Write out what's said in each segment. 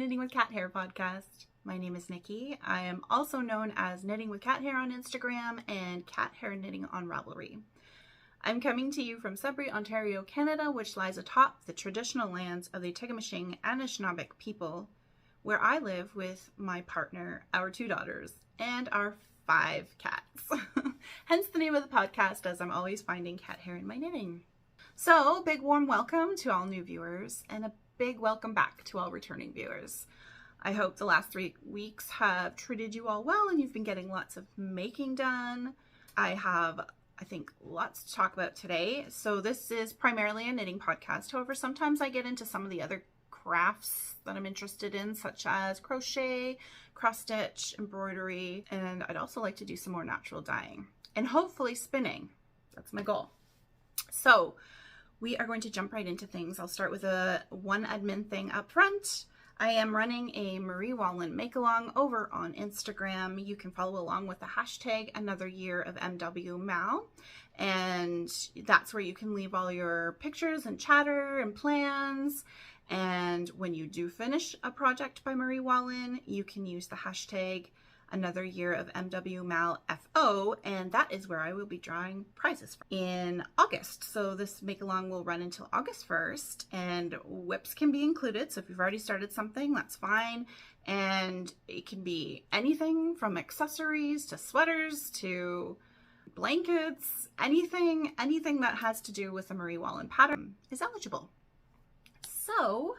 Knitting with Cat Hair podcast. My name is Nikki. I am also known as Knitting with Cat Hair on Instagram and Cat Hair Knitting on Ravelry. I'm coming to you from Samphrey, Ontario, Canada, which lies atop the traditional lands of the Tigumashing and Anishinaabeg people, where I live with my partner, our 2 daughters, and our 5 cats. Hence the name of the podcast, as I'm always finding cat hair in my knitting. So, big warm welcome to all new viewers, and a big welcome back to all returning viewers. I hope the last 3 weeks have treated you all well and you've been getting lots of making done. I have, I think, lots to talk about today. So this is primarily a knitting podcast. However, sometimes I get into some of the other crafts that I'm interested in, such as crochet, cross stitch, embroidery, and I'd also like to do some more natural dyeing and hopefully spinning. That's my goal. So we are going to jump right into things. I'll start with one admin thing up front. I am running a Marie Wallin make-along over on Instagram. You can follow along with the hashtag Another Year of MWMAL, and that's where you can leave all your pictures and chatter and plans. And when you do finish a project by Marie Wallin, you can use the hashtag Another Year of MWMALFO, and that is where I will be drawing prizes in August. So this make-along will run until August 1st, and whips can be included. So if you've already started something, that's fine. And it can be anything from accessories to sweaters to blankets, anything that has to do with the Marie Wallin pattern is eligible. So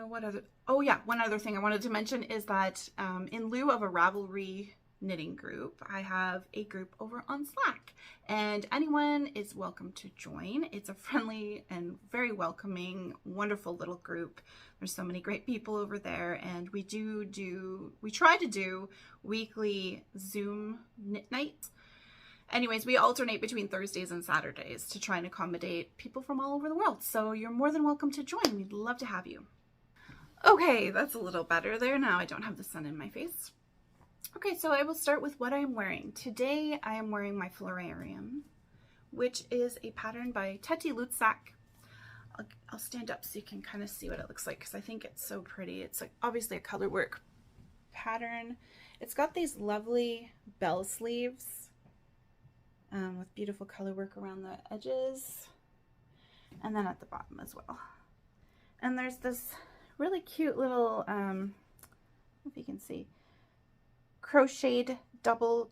one other thing I wanted to mention is that in lieu of a Ravelry knitting group, I have a group over on Slack, and anyone is welcome to join. It's a friendly and very welcoming, wonderful little group. There's so many great people over there, and we try to do weekly Zoom knit nights. Anyways, we alternate between Thursdays and Saturdays to try and accommodate people from all over the world. So you're more than welcome to join. We'd love to have you. Okay, that's a little better there. Now I don't have the sun in my face. Okay, so I will start with what I'm wearing. Today I am wearing my Florarium, which is a pattern by Teti Lutsak. I'll stand up so you can kind of see what it looks like because I think it's so pretty. It's like obviously a color work pattern. It's got these lovely bell sleeves with beautiful color work around the edges and then at the bottom as well. And there's this really cute little, if you can see, crocheted double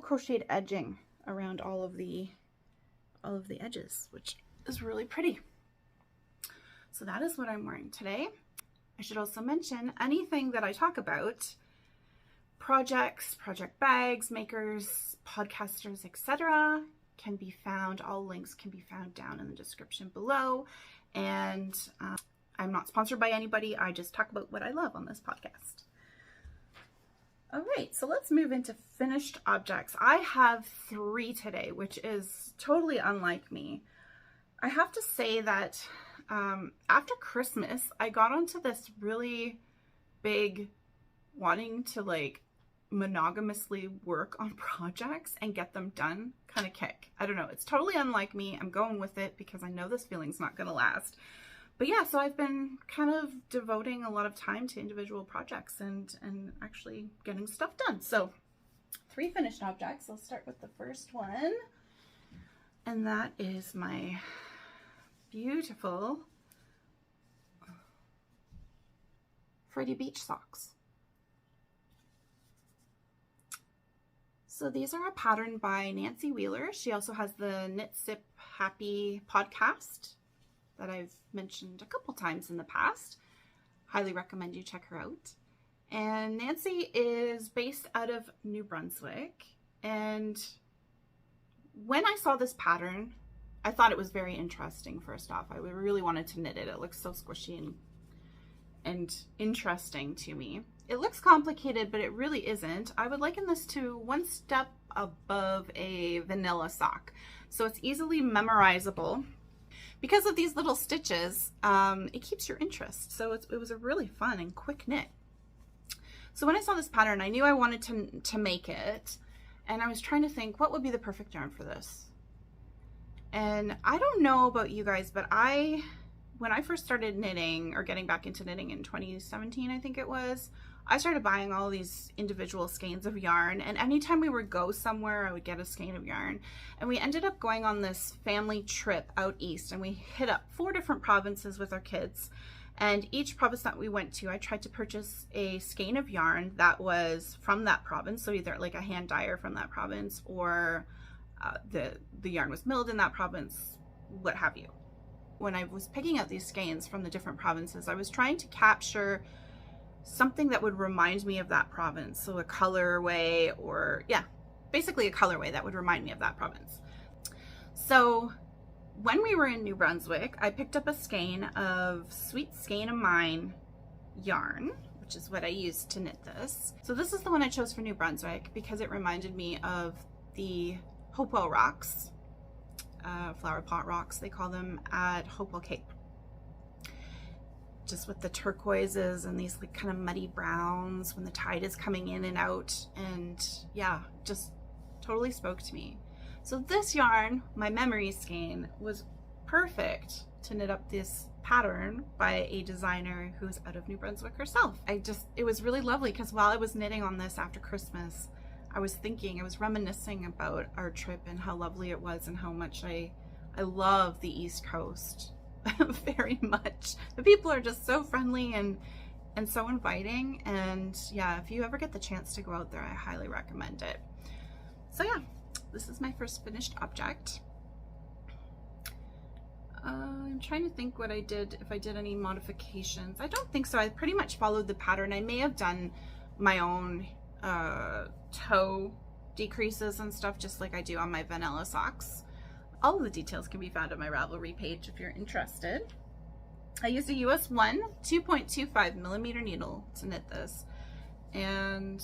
crocheted edging around all of the edges, which is really pretty. So that is what I'm wearing today. I should also mention anything that I talk about, projects, project bags, makers, podcasters, etc., can be found. All links can be found down in the description below. And I'm not sponsored by anybody. I just talk about what I love on this podcast. All right, so let's move into finished objects. I have 3 today, which is totally unlike me. I have to say that after Christmas, I got onto this really big wanting to monogamously work on projects and get them done kind of kick. I don't know. It's totally unlike me. I'm going with it because I know this feeling's not going to last. But yeah, so I've been kind of devoting a lot of time to individual projects and actually getting stuff done. So 3 finished objects. I'll start with the first one. And that is my beautiful Freddy beach socks. So these are a pattern by Nancy Wheeler. She also has the Knit Sip Happy podcast that I've mentioned a couple times in the past. Highly recommend you check her out. And Nancy is based out of New Brunswick. And when I saw this pattern, I thought it was very interesting, first off. I really wanted to knit it. It looks so squishy and interesting to me. It looks complicated, but it really isn't. I would liken this to one step above a vanilla sock. So it's easily memorizable. Because of these little stitches, it keeps your interest. So it was a really fun and quick knit. So when I saw this pattern, I knew I wanted to make it. And I was trying to think, what would be the perfect yarn for this? And I don't know about you guys, but I when I first started knitting, or getting back into knitting in 2017, I think it was, I started buying all these individual skeins of yarn, and anytime we would go somewhere, I would get a skein of yarn. And we ended up going on this family trip out east, and we hit up 4 different provinces with our kids. And each province that we went to, I tried to purchase a skein of yarn that was from that province. So either like a hand dyer from that province, or the yarn was milled in that province, what have you. When I was picking out these skeins from the different provinces, I was trying to capture something that would remind me of that province. So a colorway, or yeah, basically a colorway that would remind me of that province. So when we were in New Brunswick, I picked up a skein of Sweet Skein of Mine yarn, which is what I used to knit this. So this is the one I chose for New Brunswick because it reminded me of the Hopewell rocks, flower pot rocks they call them, at Hopewell Cape. Just with the turquoises and these like kind of muddy browns when the tide is coming in and out, and yeah, just totally spoke to me. So this yarn, my memory skein, was perfect to knit up this pattern by a designer who's out of New Brunswick herself. It was really lovely because while I was knitting on this after Christmas, I was reminiscing about our trip and how lovely it was and how much I love the East Coast very much. The people are just so friendly and so inviting, and yeah, if you ever get the chance to go out there, I highly recommend it. So yeah, this is my first finished object. I'm trying to think what I did, if I did any modifications. I don't think so. I pretty much followed the pattern. I may have done my own toe decreases and stuff, just like I do on my vanilla socks. All of the details can be found on my Ravelry page if you're interested. I used a US 1 2.25 millimeter needle to knit this, and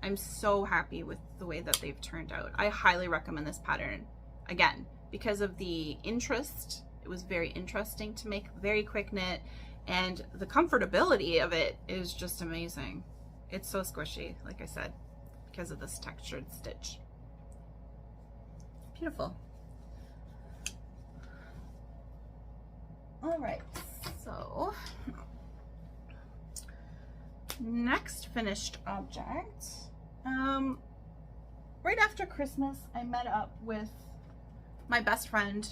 I'm so happy with the way that they've turned out. I highly recommend this pattern, again, because of the interest. It was very interesting to make, very quick knit, and the comfortability of it is just amazing. It's so squishy, like I said, because of this textured stitch. Beautiful. All right, so next finished object. Right after Christmas, I met up with my best friend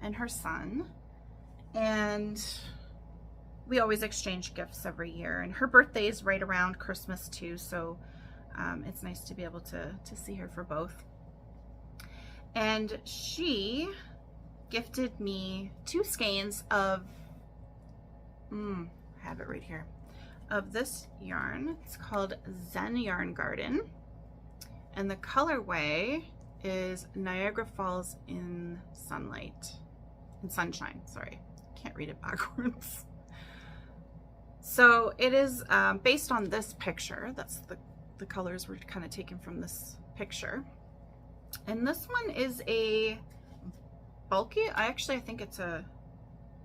and her son, and we always exchange gifts every year, and her birthday is right around Christmas too, so it's nice to be able to see her for both. And she gifted me 2 skeins of, I have it right here, of this yarn. It's called Zen Yarn Garden, and the colorway is Niagara Falls in sunshine, sorry, can't read it backwards. So it is based on this picture. That's the colors were kind of taken from this picture. And this one is a bulky, I think it's a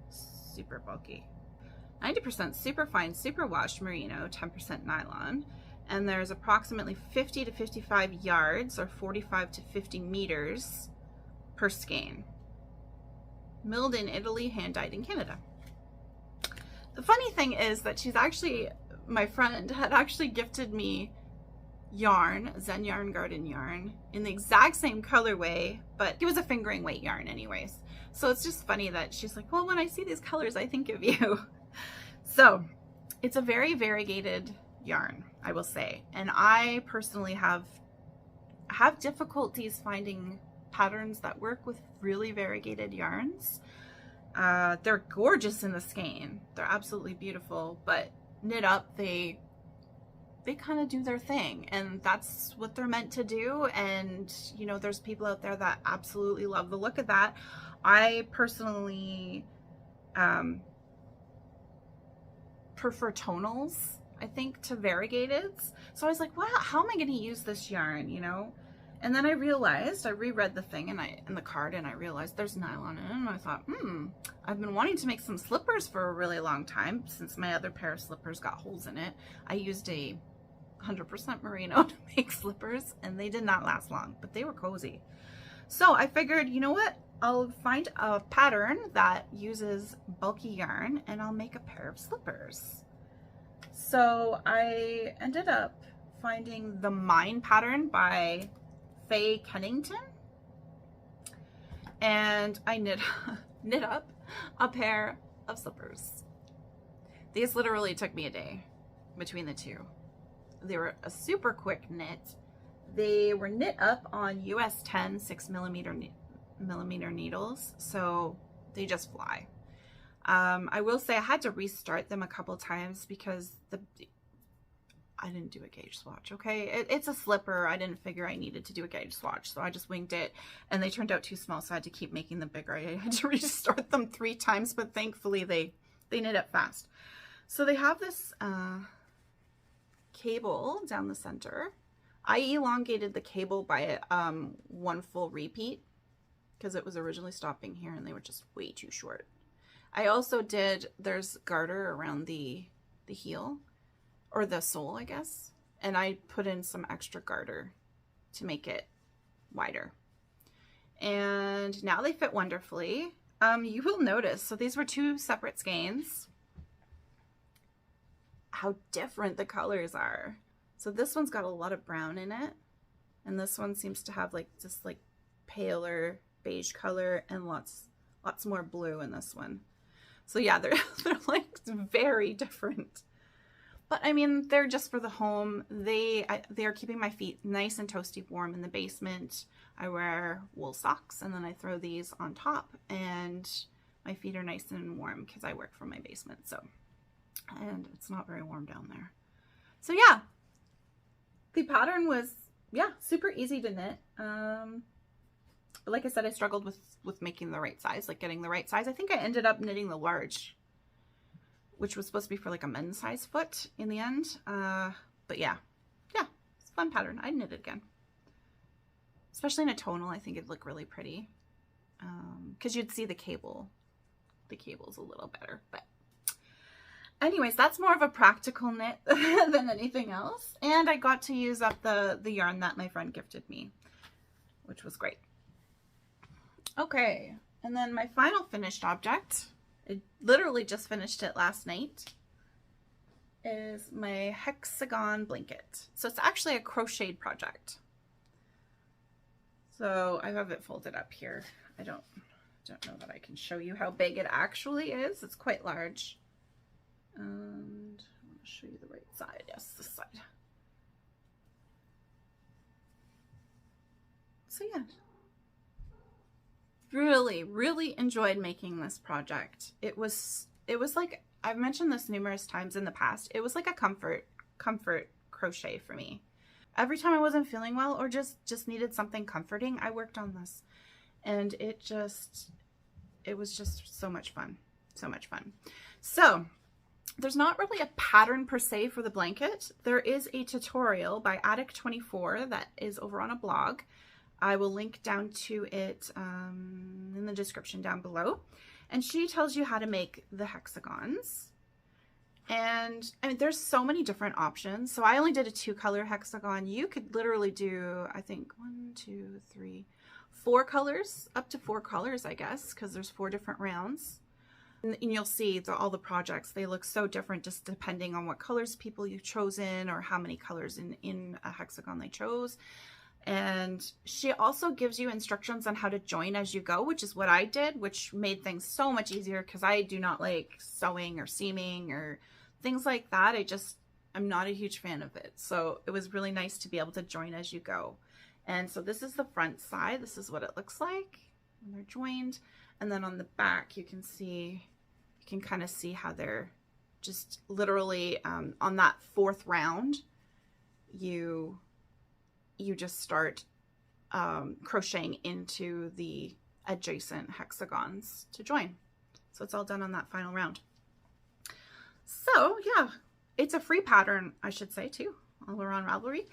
super bulky. 90% super fine, super wash merino, 10% nylon. And there's approximately 50 to 55 yards, or 45 to 50 meters per skein. Milled in Italy, hand dyed in Canada. The funny thing is that my friend had actually gifted me yarn, Zen Yarn Garden yarn, in the exact same colorway, but it was a fingering weight yarn anyways. So it's just funny that she's like, well, when I see these colors, I think of you. So it's a very variegated yarn, I will say. And I personally have difficulties finding patterns that work with really variegated yarns. They're gorgeous in the skein. They're absolutely beautiful, but knit up, they kind of do their thing, and that's what they're meant to do. And you know, there's people out there that absolutely love the look of that. I personally prefer tonals, I think, to variegateds. So I was like, wow, how am I going to use this yarn, you know? And then I realized, I reread the thing in the card, and I realized there's nylon in it, and I thought, I've been wanting to make some slippers for a really long time, since my other pair of slippers got holes in it. I used a 100% merino to make slippers, and they did not last long, but they were cozy. So I figured, you know what? I'll find a pattern that uses bulky yarn and I'll make a pair of slippers. So I ended up finding the Mine pattern by Faye Kennington, and I knit up a pair of slippers. These literally took me a day between the two. They were a super quick knit. They were knit up on US 10 6mm needles, so they just fly. I will say I had to restart them a couple times because I didn't do a gauge swatch, okay? It's a slipper. I didn't figure I needed to do a gauge swatch, so I just winged it, and they turned out too small, so I had to keep making them bigger. I had to restart them 3 times, but thankfully they knit up fast. So they have this cable down the center. I elongated the cable by 1 full repeat because it was originally stopping here and they were just way too short. I also did, there's garter around the heel, or the sole, I guess, and I put in some extra garter to make it wider. And now they fit wonderfully. You will notice, so these were 2 separate skeins, how different the colors are. So this one's got a lot of brown in it, and this one seems to have like just like paler beige color and lots more blue in this one. So yeah, they're like very different. But I mean, they're just for the home. They are keeping my feet nice and toasty warm in the basement. I wear wool socks and then I throw these on top and my feet are nice and warm because I work from my basement. So, and it's not very warm down there. So yeah, the pattern was, yeah, super easy to knit. But like I said, I struggled with making the right size, like getting the right size. I think I ended up knitting the large, which was supposed to be for like a men's size foot in the end. But yeah, it's a fun pattern. I'd knit it again. Especially in a tonal, I think it'd look really pretty. Because you'd see the cable. The cable's a little better. But anyways, that's more of a practical knit than anything else. And I got to use up the yarn that my friend gifted me, which was great. Okay, and then my final finished object, I literally just finished it last night, is my Hexagon Blanket. So it's actually a crocheted project. So I have it folded up here. I don't know that I can show you how big it actually is. It's quite large. And I'll show you the right side. Yes, this side. So yeah. Really enjoyed making this project. It was like, I've mentioned this numerous times in the past, it was like a comfort crochet for me. Every time I wasn't feeling well or just needed something comforting, I worked on this, and it was just so much fun. So there's not really a pattern per se for the blanket. There is a tutorial by Addict24 that is over on a blog. I will link down to it in the description down below. And she tells you how to make the hexagons. And I mean, there's so many different options. So I only did a 2-color hexagon. You could literally do, I think, 1, 2, 3, 4 colors, up to 4 colors, I guess, because there's 4 different rounds. And you'll see all the projects, they look so different just depending on what colors people you've chosen or how many colors in a hexagon they chose. And she also gives you instructions on how to join as you go, which is what I did, which made things so much easier because I do not like sewing or seaming or things like that. I'm not a huge fan of it. So it was really nice to be able to join as you go. And so this is the front side. This is what it looks like when they're joined. And then on the back, you can kind of see how they're just literally on that 4th round, you just start crocheting into the adjacent hexagons to join. So it's all done on that final round. So yeah, it's a free pattern, I should say, too, all around Ravelry.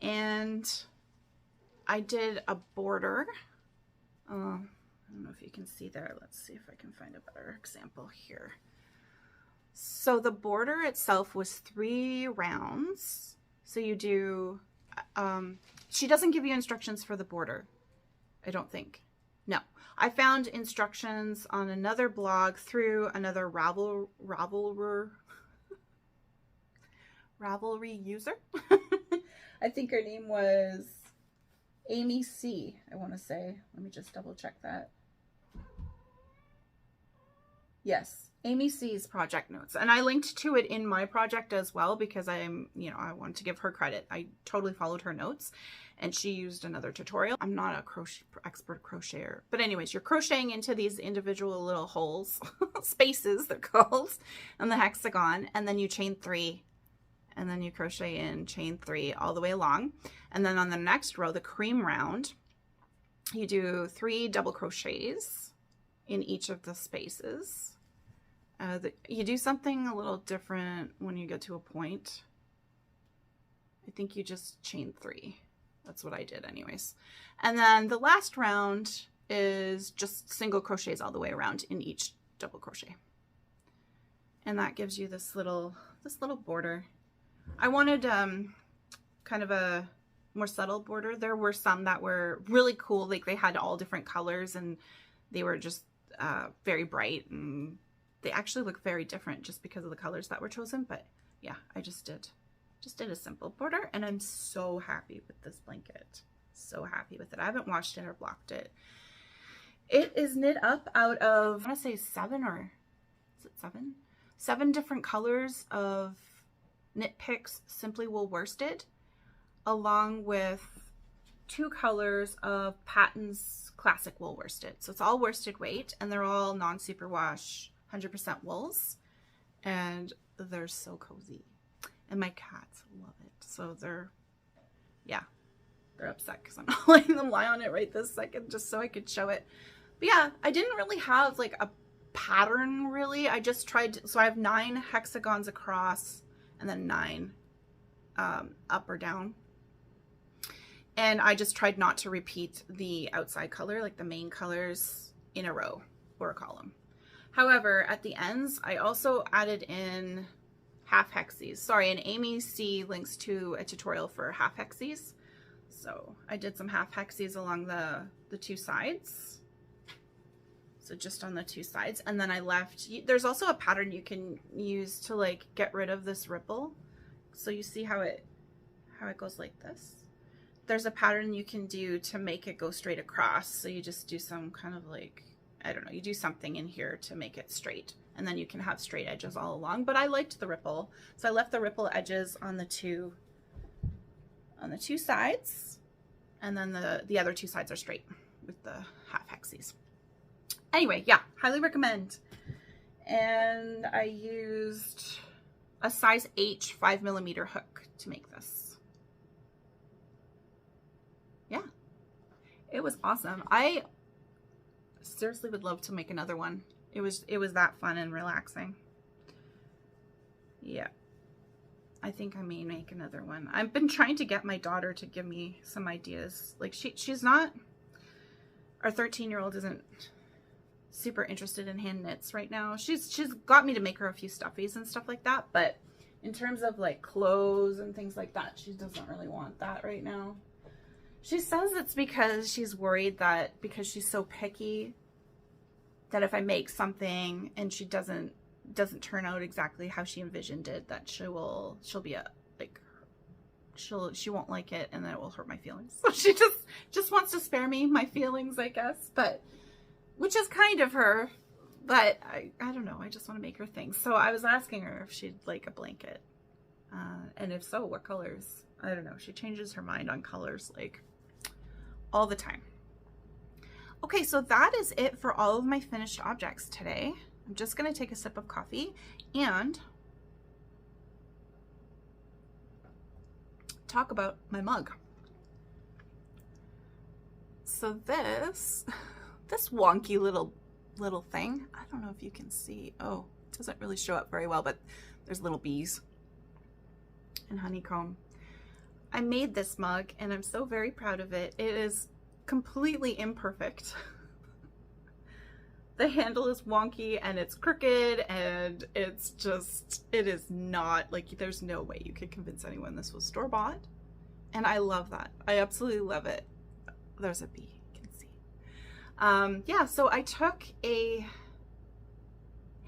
And I did a border. I don't know if you can see there. Let's see if I can find a better example here. So the border itself was 3 rounds. So you do, she doesn't give you instructions for the border, I don't think. No, I found instructions on another blog through another Ravelry user. I think her name was Amy C, I want to say. Let me just double check that. Yes, Amy C's project notes. And I linked to it in my project as well because I'm, you know, I want to give her credit. I totally followed her notes and she used another tutorial. I'm not a expert crocheter. But anyways, you're crocheting into these individual little holes, spaces they're called, on the hexagon. And then you chain 3. And then you crochet in, chain 3 all the way along. And then on the next row, the cream round, you do 3 double crochets in each of the spaces. You do something a little different when you get to a point. I think you just chain 3. That's what I did anyways. And then the last round is just single crochets all the way around in each double crochet. And that gives you this little border. I wanted kind of a more subtle border. There were some that were really cool. Like they had all different colors and they were just very bright, and they actually look very different just because of the colors that were chosen. But yeah, I just did a simple border, and I'm so happy with this blanket. So happy with it. I haven't washed it or blocked it. It is knit up out of, I want to say 7, or is it 7? 7 different colors of Knit Picks Simply Wool Worsted, along with 2 colors of Patton's Classic Wool Worsted. So it's all worsted weight, and they're all non-superwash 100% wools, and they're so cozy, and my cats love it. So they're upset because I'm not letting them lie on it right this second, just so I could show it. But yeah, I didn't really have like a pattern really. I just tried, so I have 9 hexagons across and then 9 up or down. And I just tried not to repeat the outside color, like the main colors, in a row or a column. However, at the ends, I also added in half hexies. Sorry, and Amy C links to a tutorial for half hexies. So I did some half hexies along the 2 sides. So just on the 2 sides. And then I left, there's also a pattern you can use to like get rid of this ripple. So you see how it goes like this. There's a pattern you can do to make it go straight across. So you just do some kind of like, I don't know, you do something in here to make it straight, and then you can have straight edges all along. But I liked the ripple, so I left the ripple edges on the two sides, and then the other 2 sides are straight with the half hexies. Anyway, yeah, highly recommend. And I used a size H 5mm hook to make this. Yeah, it was awesome. I seriously would love to make another one. It was that fun and relaxing. Yeah, I think I may make another one. I've been trying to get my daughter to give me some ideas. Like she's not, our 13-year-old isn't super interested in hand knits right now. She's got me to make her a few stuffies and stuff like that, but in terms of like clothes and things like that, she doesn't really want that right now. She says it's because she's worried that because she's so picky, that if I make something and she doesn't turn out exactly how she envisioned it, that she won't like it, and then it will hurt my feelings. So she just wants to spare me my feelings, I guess, but which is kind of her. But I don't know, I just want to make her things. So I was asking her if she'd like a blanket, and if so, what colors. I don't know, she changes her mind on colors like all the time. Okay, so that is it for all of my finished objects today. I'm just going to take a sip of coffee and talk about my mug. So this wonky little thing, I don't know if you can see. Oh, it doesn't really show up very well, but there's little bees and honeycomb. I made this mug and I'm so very proud of it. It is completely imperfect. The handle is wonky and it's crooked, and it is not, like, there's no way you could convince anyone this was store-bought. And I love that. I absolutely love it. There's a bee, you can see. Yeah, so I took a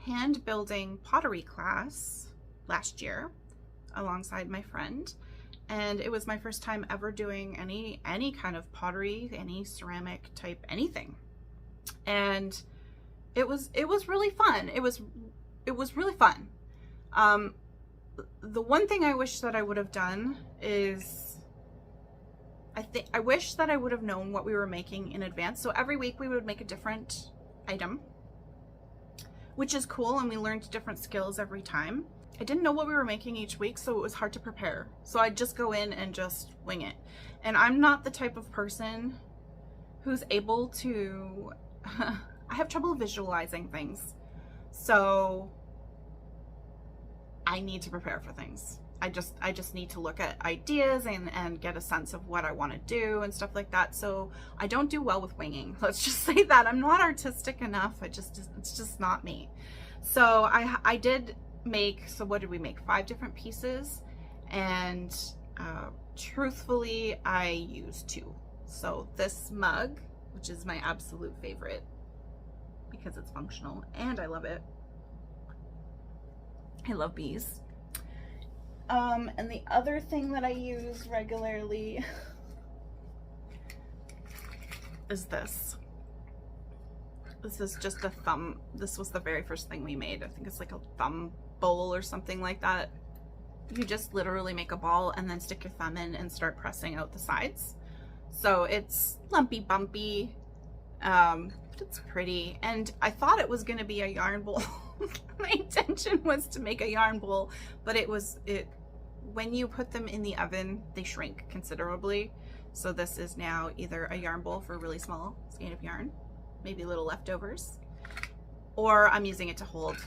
hand building pottery class last year alongside my friend, and it was my first time ever doing any kind of pottery, any ceramic type anything, and it was really fun. It was really fun. The one thing I wish that I would have done is I wish that I would have known what we were making in advance. So every week we would make a different item, which is cool, and we learned different skills every time. I didn't know what we were making each week, so it was hard to prepare. So I'd just go in and just wing it. And I'm not the type of person who's able to, I have trouble visualizing things. So I need to prepare for things. I just need to look at ideas and get a sense of what I want to do and stuff like that. So I don't do well with winging. Let's just say that. I'm not artistic enough. It's just not me. So I did make, so what did we make? 5 different pieces, and truthfully I used 2. So this mug, which is my absolute favorite because it's functional and I love it. I love bees. And the other thing that I use regularly is this. This is just a thumb. This was the very first thing we made. I think it's like a thumb bowl or something like that. You just literally make a ball and then stick your thumb in and start pressing out the sides. So it's lumpy bumpy, but it's pretty. And I thought it was gonna be a yarn bowl. My intention was to make a yarn bowl, but when you put them in the oven, they shrink considerably. So this is now either a yarn bowl for a really small skein of yarn, maybe little leftovers, or I'm using it to hold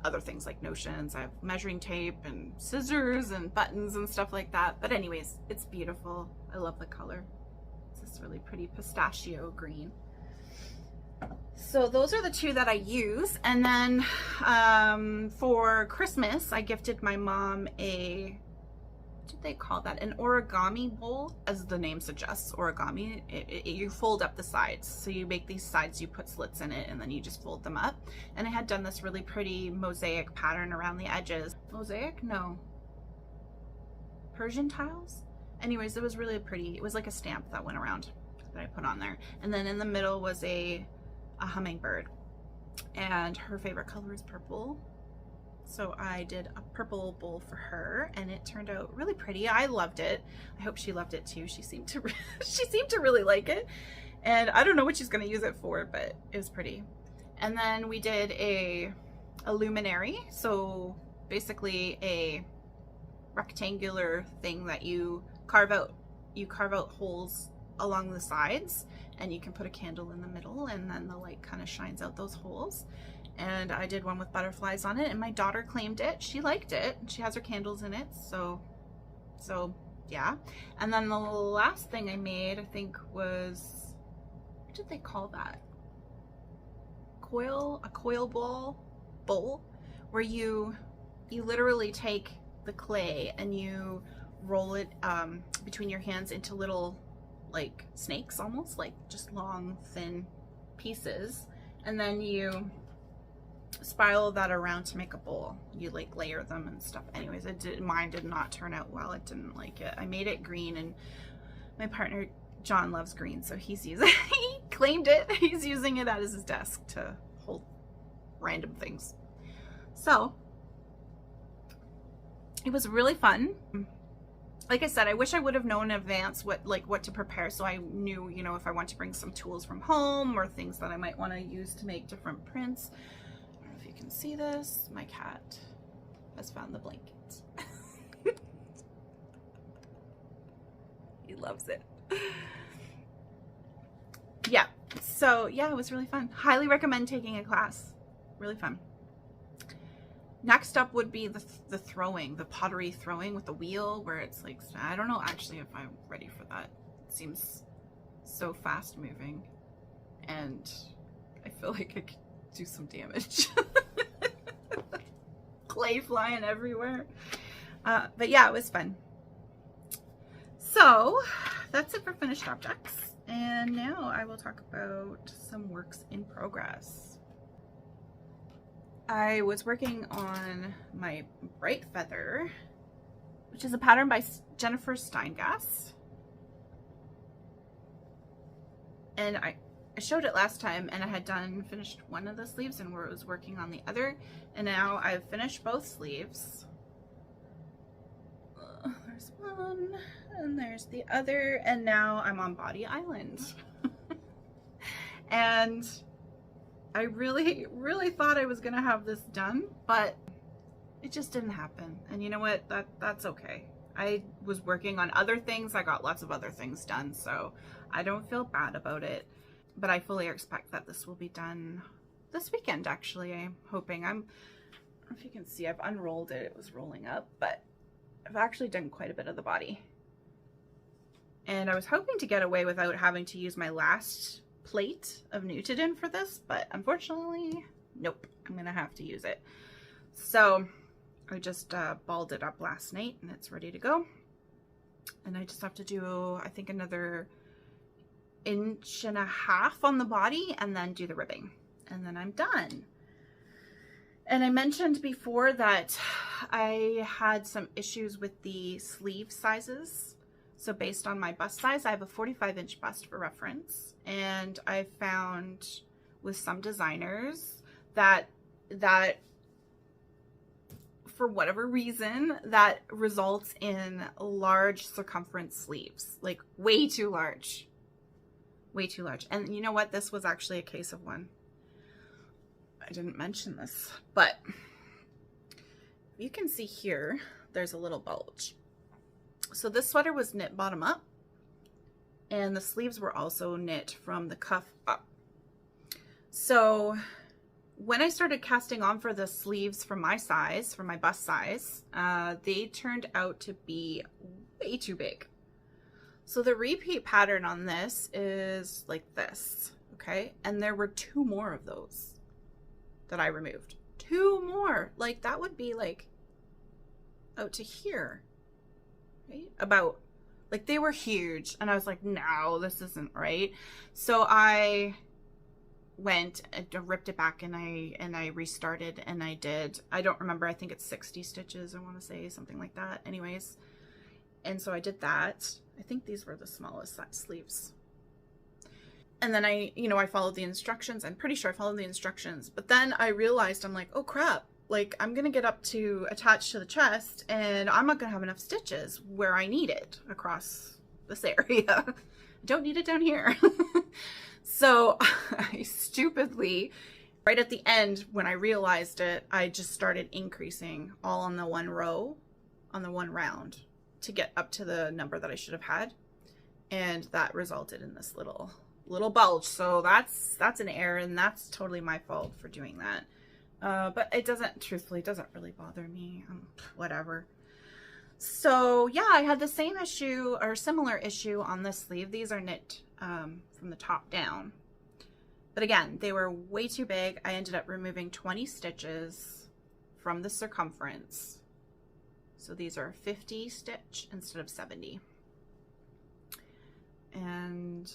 other things like notions. I have measuring tape and scissors and buttons and stuff like that. But anyways, it's beautiful. I love the color. It's this really pretty pistachio green. So those are the 2 that I use. And then for Christmas, I gifted my mom a, what did they call that? An origami bowl, as the name suggests. Origami, you fold up the sides. So you make these sides, you put slits in it, and then you just fold them up. And I had done this really pretty mosaic pattern around the edges. Mosaic? No. Persian tiles? Anyways, it was really pretty. It was like a stamp that went around that I put on there. And then in the middle was a hummingbird, and her favorite color is purple, so I did a purple bowl for her, and it turned out really pretty. I loved it. I hope she loved it too. She seemed to really like it, and I don't know what she's going to use it for, but it was pretty. And then we did a luminary, so basically a rectangular thing that you carve out holes along the sides, and you can put a candle in the middle, and then the light kind of shines out those holes. And I did one with butterflies on it, and my daughter claimed it. She liked it. She has her candles in it, so yeah. And then the last thing I made, I think, was, what did they call that? A coil bowl, where you literally take the clay and you roll it between your hands into little, like, snakes, almost like just long thin pieces, and then you spiral that around to make a bowl. You like layer them and stuff. Anyways, mine did not turn out well. I didn't like it. I made it green, and my partner John loves green, so he claimed it. He's using it as his desk to hold random things. So it was really fun. Like I said, I wish I would have known in advance what to prepare, so I knew, you know, if I want to bring some tools from home or things that I might want to use to make different prints. I don't know if you can see this. My cat has found the blanket. He loves it. Yeah, so yeah, it was really fun. Highly recommend taking a class. Really fun. Next up would be the throwing, the pottery throwing with the wheel, where it's like, I don't know actually if I'm ready for that. It seems so fast moving, and I feel like I could do some damage. Clay flying everywhere. But yeah, it was fun. So that's it for finished objects. And now I will talk about some works in progress. I was working on my Brightfeather, which is a pattern by Jennifer Steingass. And I showed it last time, and I had finished one of the sleeves and was working on the other. And now I've finished both sleeves. There's one, and there's the other, and now I'm on Body Island. And I really thought I was gonna have this done, but it just didn't happen. And you know what? That's okay. I was working on other things. I got lots of other things done, so I don't feel bad about it. But I fully expect that this will be done this weekend, actually. I'm hoping. I don't know if you can see, I've unrolled it. It was rolling up, but I've actually done quite a bit of the body. And I was hoping to get away without having to use my last plate of Nutidin for this, but unfortunately, nope, I'm gonna have to use it. So I just balled it up last night and it's ready to go. And I just have to do, I think, another 1.5 inches on the body and then do the ribbing. And then I'm done. And I mentioned before that I had some issues with the sleeve sizes. So based on my bust size, I have a 45-inch bust for reference. And I found with some designers that for whatever reason, that results in large circumference sleeves, like way too large. Way too large. And you know what? This was actually a case of one. I didn't mention this, but you can see here, there's a little bulge. So this sweater was knit bottom up, and the sleeves were also knit from the cuff up. So when I started casting on for the sleeves for my size, for my bust size, they turned out to be way too big. So the repeat pattern on this is like this, okay? And there were 2 more of those that I removed. 2 more. Like, that would be like out to here, right? About, like, they were huge. And I was like, no, this isn't right. So I went and ripped it back, and I restarted, and I don't remember, I think it's 60 stitches, I want to say, something like that. Anyways, and so I did that. I think these were the smallest sleeves. And then I followed the instructions. I'm pretty sure I followed the instructions, but then I realized, I'm like, oh crap, like I'm gonna get up to attach to the chest and I'm not gonna have enough stitches where I need it across this area. I don't need it down here. So I stupidly, right at the end, when I realized it, I just started increasing all on the one row, on the one round, to get up to the number that I should have had. And that resulted in this little bulge. So that's an error, and that's totally my fault for doing that. But it doesn't, truthfully, it doesn't really bother me. Whatever. So yeah, I had the same issue or similar issue on this sleeve. These are knit from the top down. But again, they were way too big. I ended up removing 20 stitches from the circumference. So these are 50 stitch instead of 70. And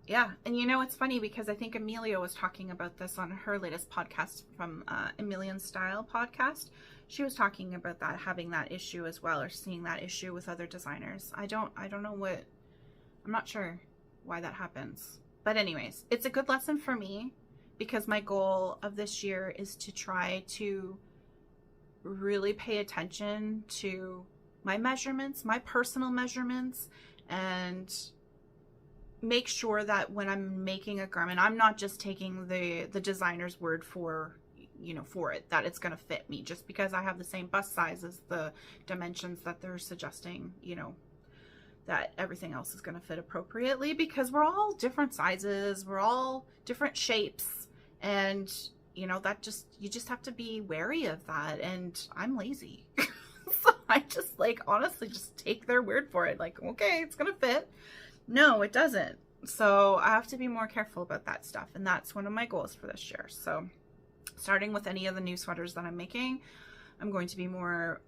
yeah, and you know, it's funny because I think Amelia was talking about this on her latest podcast from Emilian Style podcast. She was talking about that, having that issue as well, or seeing that issue with other designers. I don't know what, I'm not sure why that happens. But anyways, it's a good lesson for me because my goal of this year is to try to really pay attention to my measurements, my personal measurements, and make sure that when I'm making a garment, I'm not just taking the designer's word for, you know, for it, that it's going to fit me just because I have the same bust size as the dimensions that they're suggesting, you know, that everything else is going to fit appropriately, because we're all different sizes, we're all different shapes, and you know, that just, you just have to be wary of that. And I'm lazy. So I just, like, honestly just take their word for it. Like, okay, it's going to fit. No, it doesn't. So I have to be more careful about that stuff. And that's one of my goals for this year. So starting with any of the new sweaters that I'm making, I'm going to be more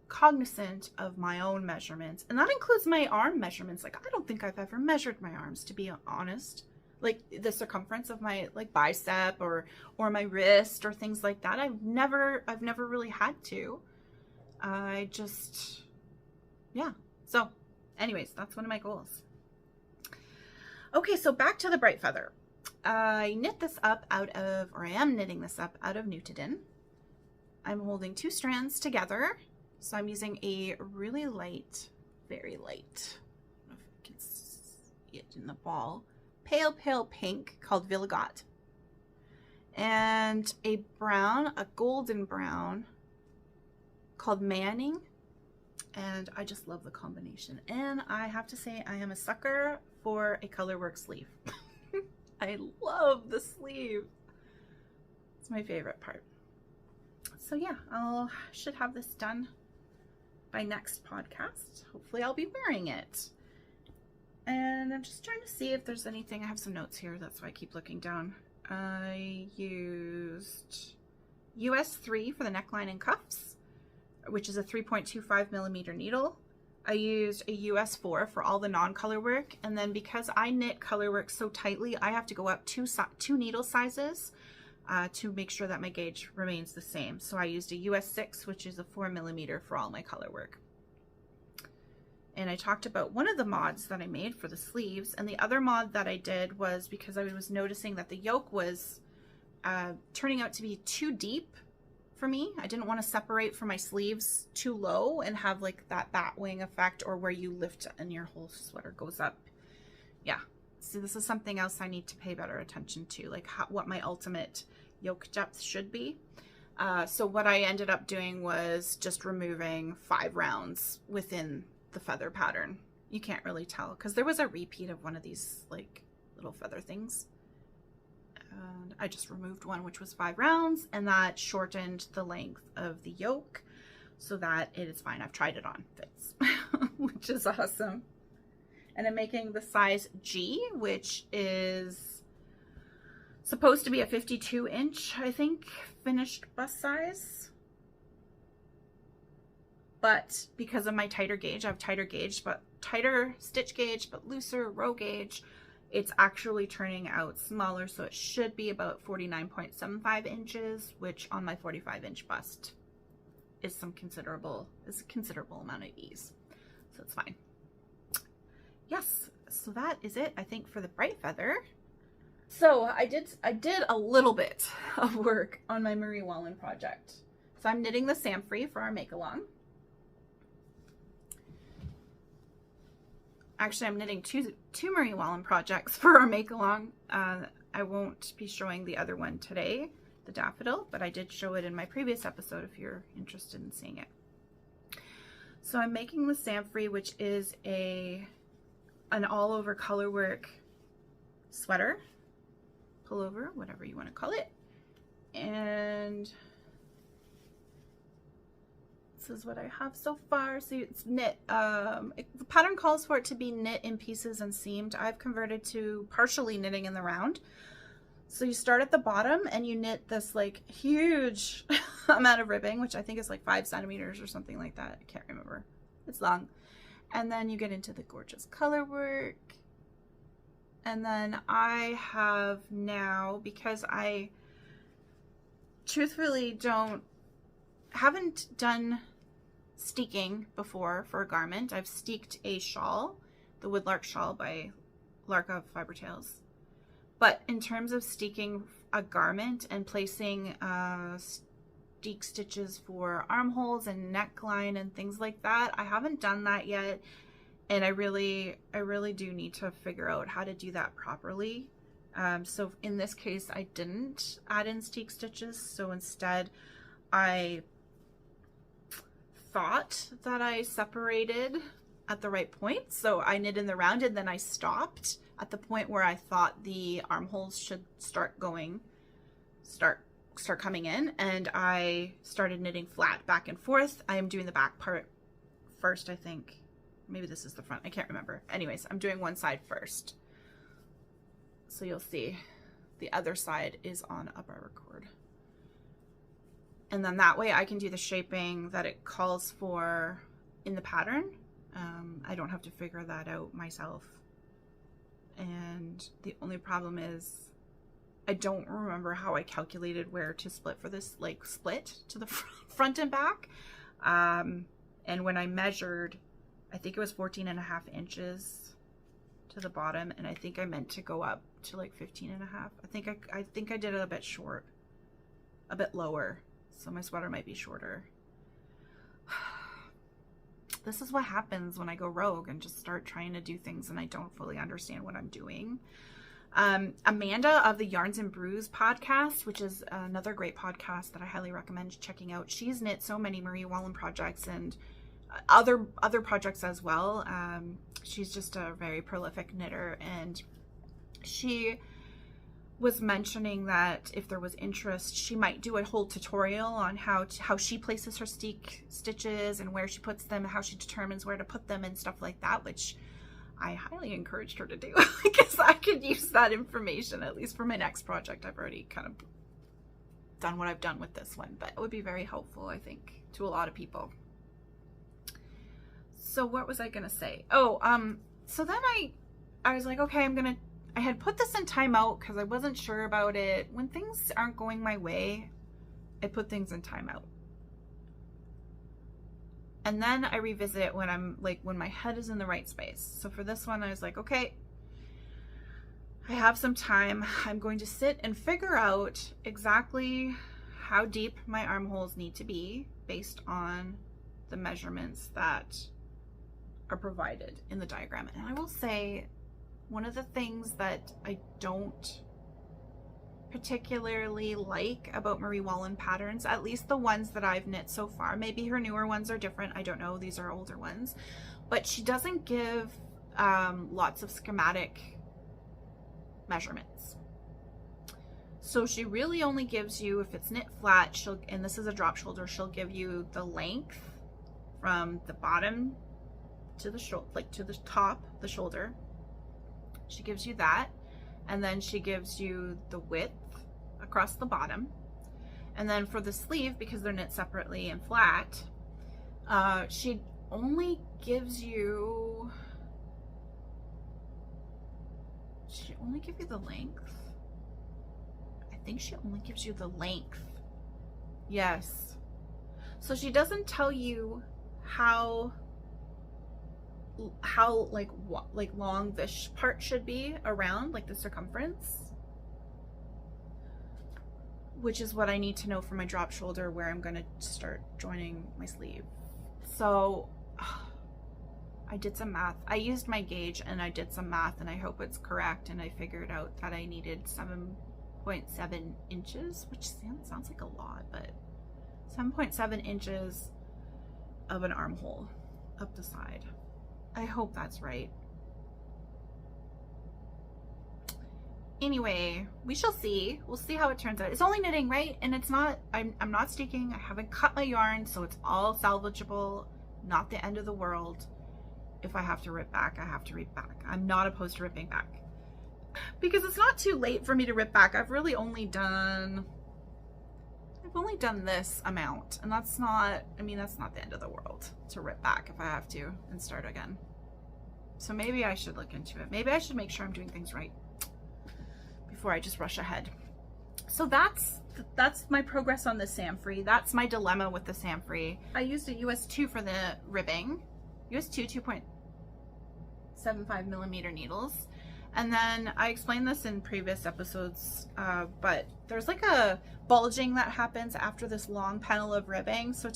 cognizant of my own measurements, and that includes my arm measurements. Like, I don't think I've ever measured my arms, to be honest, like the circumference of my like bicep or my wrist or things like that. I've never really had to. I just, yeah. So anyways, that's one of my goals. Okay, so back to the Brightfeather. I knit this up out of, or I am knitting this up out of Nutidin. I'm holding 2 strands together. So I'm using a really light, very light, I don't know if you can see it in the ball, pale pink called Villigot. And a brown, a golden brown called Manning. And I just love the combination. And I have to say, I am a sucker for a colorwork sleeve. I love the sleeve. It's my favorite part. So yeah, should have this done by next podcast. Hopefully I'll be wearing it. And I'm just trying to see if there's anything. I have some notes here, that's why I keep looking down. I used US 3 for the neckline and cuffs, which is a 3.25 millimeter needle. I used a US 4 for all the non-color work, and then because I knit color work so tightly, I have to go up two needle sizes to make sure that my gauge remains the same. So I used a US 6, which is a 4 millimeter for all my color work. And I talked about one of the mods that I made for the sleeves, and the other mod that I did was because I was noticing that the yoke was turning out to be too deep for me. I didn't want to separate from my sleeves too low and have like that bat wing effect, or where you lift and your whole sweater goes up. Yeah, so this is something else I need to pay better attention to, like what my ultimate yoke depth should be. So what I ended up doing was just removing 5 rounds within the feather pattern. You can't really tell because there was a repeat of one of these like little feather things. And I just removed one, which was 5 rounds, and that shortened the length of the yoke so that it is fine. I've tried it on, fits, which is awesome. And I'm making the size G, which is supposed to be a 52 inch, I think, finished bust size. But because of my tighter gauge, I have tighter stitch gauge, but looser row gauge, it's actually turning out smaller, so it should be about 49.75 inches, which on my 45-inch bust is a considerable amount of ease. So it's fine. Yes, so that is it, I think, for the Brightfeather. So I did a little bit of work on my Marie Wallin project. So I'm knitting the Samphrey for our make-along. Actually, I'm knitting two Marie Wallin projects for our make-along. I won't be showing the other one today, the daffodil, but I did show it in my previous episode if you're interested in seeing it. So I'm making the Samphrey, which is an all-over colorwork sweater, pullover, whatever you want to call it. And this is what I have so far. So it's knit. The pattern calls for it to be knit in pieces and seamed. I've converted to partially knitting in the round. So you start at the bottom and you knit this like huge amount of ribbing, which I think is like 5 centimeters or something like that. I can't remember. It's long. And then you get into the gorgeous color work. And then I have now, because I truthfully haven't done steeking before for a garment. I've steeked a shawl, the Woodlark shawl by Larka Fiber Tales. But in terms of steeking a garment and placing steek stitches for armholes and neckline and things like that, I haven't done that yet. And I really do need to figure out how to do that properly. So in this case, I didn't add in steek stitches. So instead, I thought that I separated at the right point. So I knit in the round and then I stopped at the point where I thought the armholes should start coming in, and I started knitting flat back and forth. I am doing the back part first, I think. Maybe this is the front. I can't remember. Anyways, I'm doing one side first. So you'll see the other side is on up our record. And then that way I can do the shaping that it calls for in the pattern. I don't have to figure that out myself. And the only problem is I don't remember how I calculated where to split for this, like split to the front and back. And when I measured, I think it was 14.5 inches to the bottom. And I think I meant to go up to like 15.5. I think I did it a bit short, a bit lower. So my sweater might be shorter. This is what happens when I go rogue and just start trying to do things and I don't fully understand what I'm doing. Amanda of the Yarns and Brews podcast, which is another great podcast that I highly recommend checking out. She's knit so many Marie Wallin projects and other projects as well. She's just a very prolific knitter, and she was mentioning that if there was interest, she might do a whole tutorial on how she places her stitches and where she puts them, how she determines where to put them and stuff like that, which I highly encouraged her to do because I could use that information, at least for my next project. I've already kind of done what I've done with this one, but it would be very helpful, I think, to a lot of people. So what was I gonna say? Oh, so then I was like, okay, I had put this in timeout because I wasn't sure about it. When things aren't going my way, I put things in timeout. And then I revisit it when my head is in the right space. So for this one, I was like, okay, I have some time. I'm going to sit and figure out exactly how deep my armholes need to be based on the measurements that are provided in the diagram. And I will say, one of the things that I don't particularly like about Marie Wallin patterns, at least the ones that I've knit so far, maybe her newer ones are different, I don't know, these are older ones, but she doesn't give lots of schematic measurements. So she really only gives you, if it's knit flat, and this is a drop shoulder, she'll give you the length from the bottom to the shoulder, like to the top, the shoulder. She gives you that, and then she gives you the width across the bottom. And then for the sleeve, because they're knit separately and flat, she only gives you, the length. I think she only gives you the length. Yes. So she doesn't tell you how long this part should be around, like the circumference, which is what I need to know for my drop shoulder where I'm going to start joining my sleeve. So I did some math. I used my gauge and I did some math, and I hope it's correct, and I figured out that I needed 7.7 inches, which sounds like a lot, but 7.7 inches of an armhole up the side. I hope that's right. Anyway, we shall see. We'll see how it turns out. It's only knitting, right? And it's not, I'm not sticking. I haven't cut my yarn, so it's all salvageable. Not the end of the world. If I have to rip back, I have to rip back. I'm not opposed to ripping back. Because it's not too late for me to rip back. I've only done this amount, and that's not the end of the world to rip back if I have to and start again. So maybe I should look into it. Maybe I should make sure I'm doing things right before I just rush ahead. So that's my progress on the Samphrey. That's my dilemma with the Samphrey. I used a US 2 for the ribbing. US 2 2.75 millimeter needles. And then I explained this in previous episodes, but there's like a bulging that happens after this long panel of ribbing. So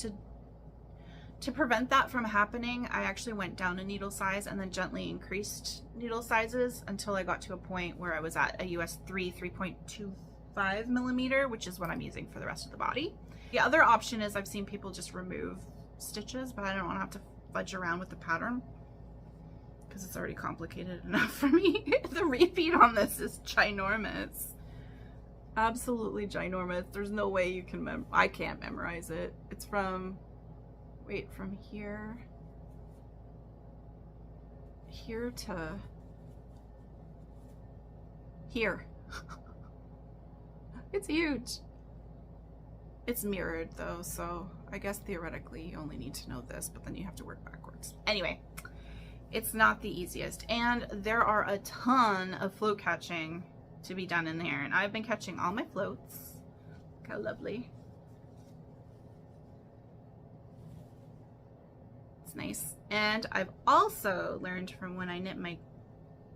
to prevent that from happening, I actually went down a needle size and then gently increased needle sizes until I got to a point where I was at a US 3.25 millimeter, which is what I'm using for the rest of the body. The other option is I've seen people just remove stitches, but I don't want to have to fudge around with the pattern because it's already complicated enough for me. The repeat on this is ginormous. Absolutely ginormous. There's no way you can I can't memorize it. It's from from here to here. It's huge. It's mirrored though, so I guess theoretically you only need to know this, but then you have to work backwards. Anyway, it's not the easiest, and there are a ton of float catching to be done in there, and I've been catching all my floats. Look how lovely. It's nice. And I've also learned from when I knit my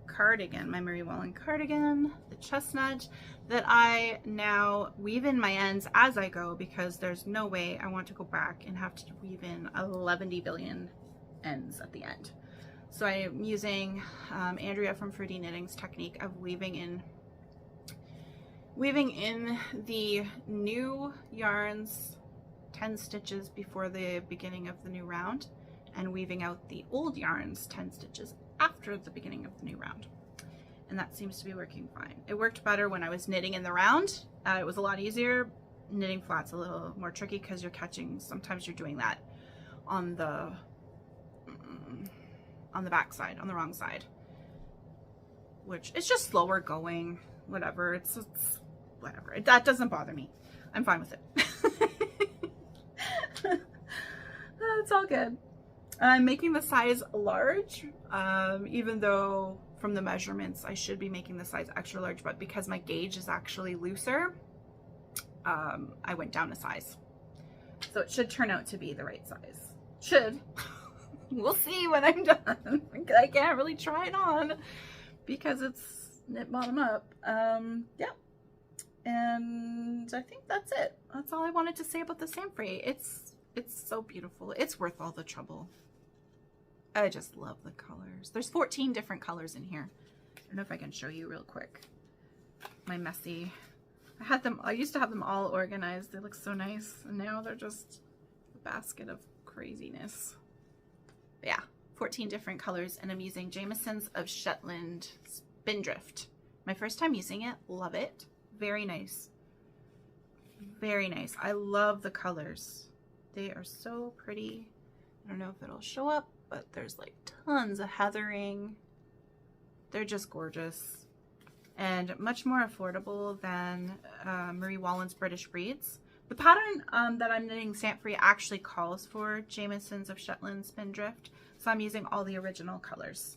cardigan, my Marie Wallin cardigan, the chestnut, that I now weave in my ends as I go, because there's no way I want to go back and have to weave in 11 billion ends at the end. So I am using Andrea from Freddy Knitting's technique of weaving in the new yarns 10 stitches before the beginning of the new round, and weaving out the old yarns 10 stitches after the beginning of the new round. And that seems to be working fine. It worked better when I was knitting in the round. It was a lot easier. Knitting flat's a little more tricky because you're catching, sometimes you're doing that on the back side, on the wrong side, which is just slower going, whatever. It's whatever. That doesn't bother me. I'm fine with it. It's all good. I'm making the size large, even though from the measurements I should be making the size extra large, but because my gauge is actually looser, I went down a size. So it should turn out to be the right size. Should. We'll see when I'm done. I can't really try it on because it's knit bottom up. Yeah. And I think that's it. That's all I wanted to say about the Samphrey. It's so beautiful. It's worth all the trouble. I just love the colors. There's 14 different colors in here. I don't know if I can show you real quick. My messy. I used to have them all organized. They look so nice. And now they're just a basket of craziness. But yeah, 14 different colors. And I'm using Jamieson's of Shetland Spindrift. My first time using it. Love it. Very nice. Very nice. I love the colors. They are so pretty. I don't know if it'll show up, but there's like tons of heathering. They're just gorgeous and much more affordable than Marie Wallin's British Breeds. The pattern that I'm knitting Samphrey actually calls for Jamieson's of Shetland Spindrift, so I'm using all the original colors.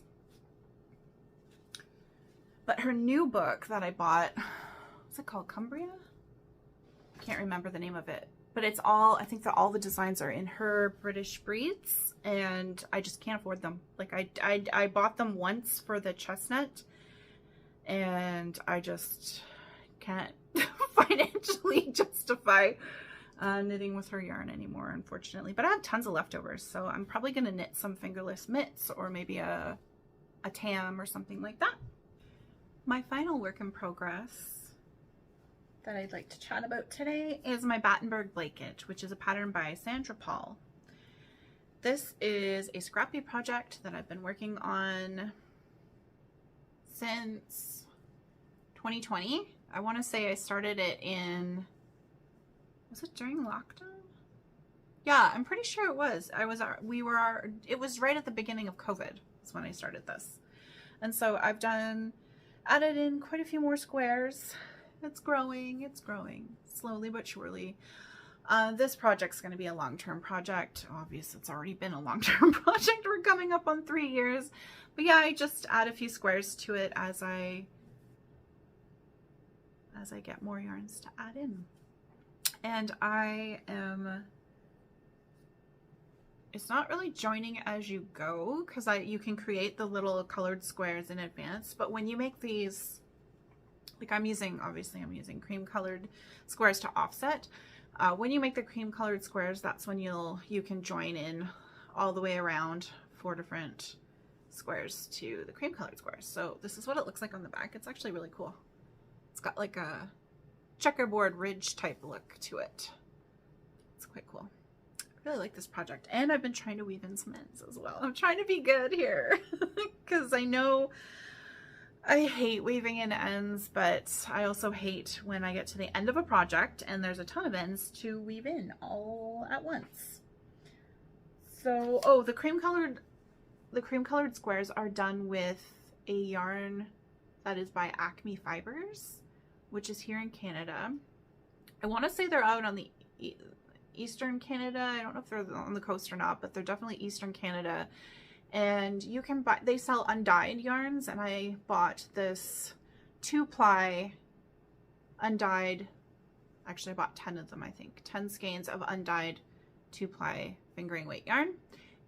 But her new book that I bought, what's it called? Cumbria? I can't remember the name of it. But it's all, I think that all the designs are in her British Breeds, and I just can't afford them. Like I bought them once for the chestnut, and I just can't financially justify knitting with her yarn anymore, unfortunately. But I have tons of leftovers, so I'm probably going to knit some fingerless mitts or maybe a tam or something like that. My final work in progress that I'd like to chat about today is my Battenburg Blanket, which is a pattern by Sandra Paul. This is a scrappy project that I've been working on since 2020. I want to say I started it in, was it during lockdown? Yeah, I'm pretty sure it was. It was right at the beginning of COVID is when I started this. And so I've added in quite a few more squares. It's growing, slowly but surely. This project's going to be a long-term project. Obviously, it's already been a long-term project. We're coming up on 3 years. But yeah, I just add a few squares to it as I get more yarns to add in. And it's not really joining as you go, because you can create the little colored squares in advance. But when you make these, like I'm using cream colored squares to offset. When you make the cream colored squares, that's when you can join in all the way around 4 different squares to the cream colored squares. So this is what it looks like on the back. It's actually really cool. It's got like a checkerboard ridge type look to it. It's quite cool. I really like this project, and I've been trying to weave in some ends as well. I'm trying to be good here because I know I hate weaving in ends, but I also hate when I get to the end of a project and there's a ton of ends to weave in all at once. So, oh, the cream colored squares are done with a yarn that is by Acme Fibers, which is here in Canada. I want to say they're out on the Eastern Canada. I don't know if they're on the coast or not, but they're definitely Eastern Canada. And you can buy, they sell undyed yarns, and I bought this 2-ply undyed, actually I bought 10 of them, I think 10 skeins of undyed 2-ply fingering weight yarn.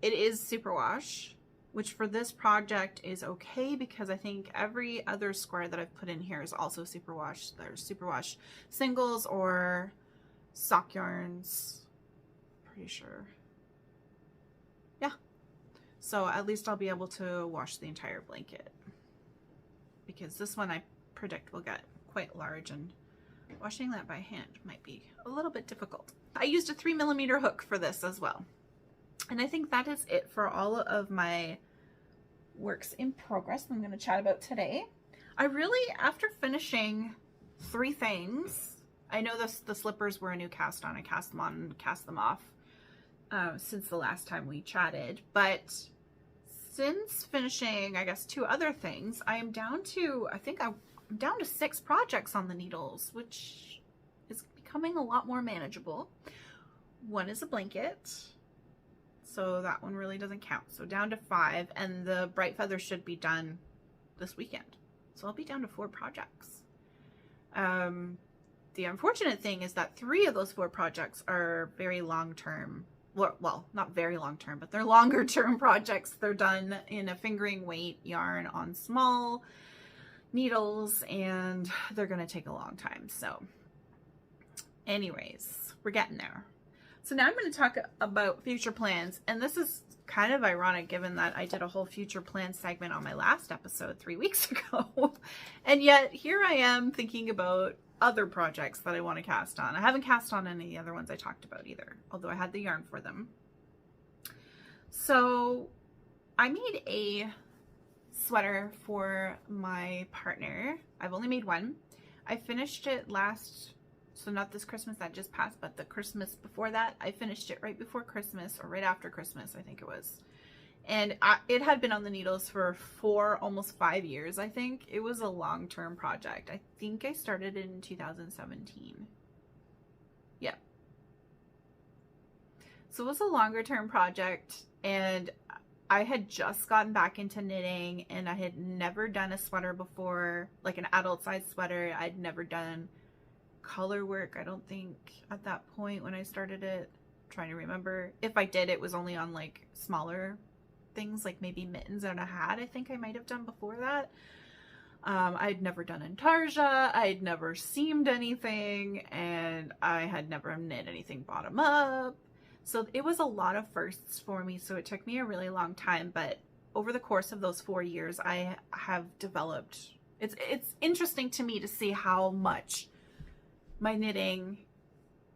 It is superwash, which for this project is okay because I think every other square that I've put in here is also superwash. There's superwash singles or sock yarns, pretty sure. Yeah, so at least I'll be able to wash the entire blanket, because this one I predict will get quite large, and washing that by hand might be a little bit difficult. I used a 3mm hook for this as well. And I think that is it for all of my works in progress I'm going to chat about today. I really, after finishing 3 things, I know the slippers were a new cast on. I cast them on and cast them off since the last time we chatted. But since finishing, I guess, 2 other things, I am down to, I think I'm down to 6 projects on the needles, which is becoming a lot more manageable. One is a blanket, so that one really doesn't count. So down to 5, and the Brightfeather should be done this weekend. So I'll be down to 4 projects. The unfortunate thing is that 3 of those 4 projects are very long-term. Well, not very long-term, but they're longer-term projects. They're done in a fingering weight yarn on small needles, and they're going to take a long time. So anyways, we're getting there. So now I'm going to talk about future plans, and this is kind of ironic given that I did a whole future plan segment on my last episode 3 weeks ago, and yet here I am thinking about other projects that I want to cast on. I haven't cast on any of the other ones I talked about either, although I had the yarn for them. So I made a sweater for my partner. I've only made one. I finished it last, so not this Christmas that just passed, but the Christmas before that. I finished it right before Christmas, or right after Christmas, I think it was. And it had been on the needles for 4, almost 5 years, I think. It was a long-term project. I think I started in 2017. Yeah. So it was a longer-term project, and I had just gotten back into knitting, and I had never done a sweater before, like an adult-sized sweater. I'd never done color work, I don't think, at that point when I started it. I'm trying to remember. If I did, it was only on like smaller things, like maybe mittens and a hat. I think I might have done before that. I'd never done intarsia, I'd never seamed anything, and I had never knit anything bottom up. So it was a lot of firsts for me, so it took me a really long time, but over the course of those 4 years, I have developed, it's interesting to me to see how much my knitting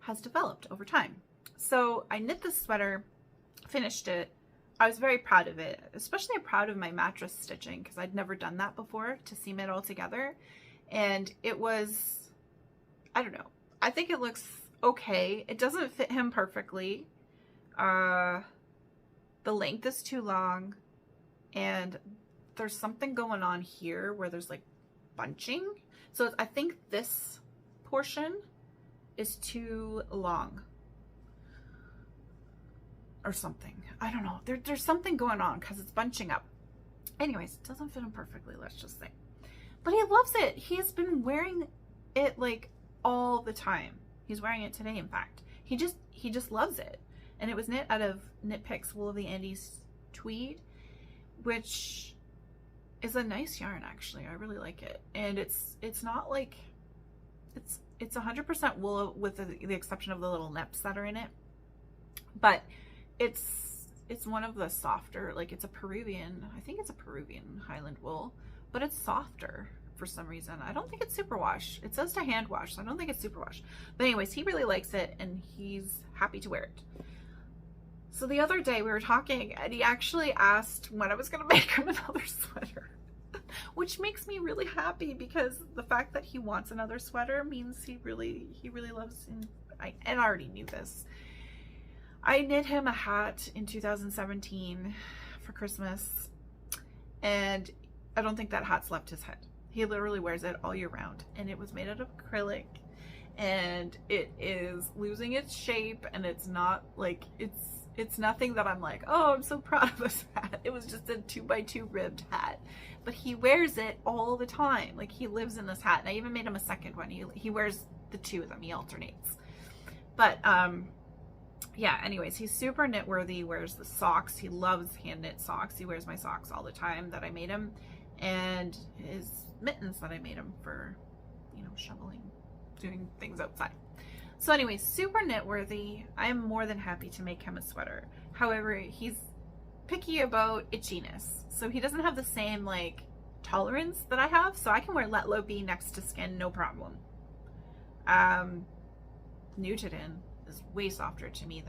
has developed over time. So I knit this sweater, finished it. I was very proud of it, especially proud of my mattress stitching, because I'd never done that before, to seam it all together. And it was, I don't know, I think it looks okay. It doesn't fit him perfectly. The length is too long, and there's something going on here where there's like bunching. So I think this portion is too long or something. I don't know. There's something going on because it's bunching up. Anyways, it doesn't fit him perfectly, let's just say. But he loves it. He has been wearing it like all the time. He's wearing it today, in fact. He just loves it. And it was knit out of Knit Picks Wool of the Andes tweed, which is a nice yarn, actually. I really like it. And it's not like, it's 100% wool with the exception of the little neps that are in it. But it's one of the softer, like it's a Peruvian, I think it's a Peruvian Highland wool, but it's softer for some reason. I don't think it's superwash. It says to hand wash, so I don't think it's superwash. But anyways, he really likes it, and he's happy to wear it. So the other day we were talking, and he actually asked when I was going to make him another sweater, which makes me really happy, because the fact that he wants another sweater means he really loves him. And I already knew this. I knit him a hat in 2017 for Christmas, and I don't think that hat's left his head. He literally wears it all year round, and it was made out of acrylic, and it is losing its shape, and it's not like, it's nothing that I'm like, oh, I'm so proud of this hat. It was just a 2x2 ribbed hat, but he wears it all the time. Like, he lives in this hat, and I even made him a second one. He wears the two of them. He alternates. But yeah, anyways, he's super knit worthy. Wears the socks. He loves hand knit socks. He wears my socks all the time that I made him, and his mittens that I made him for, you know, shoveling, doing things outside. So anyway, super knit worthy. I am more than happy to make him a sweater. However, he's picky about itchiness. So he doesn't have the same like tolerance that I have. So I can wear Let Low Be next to skin, no problem. Newton is way softer to me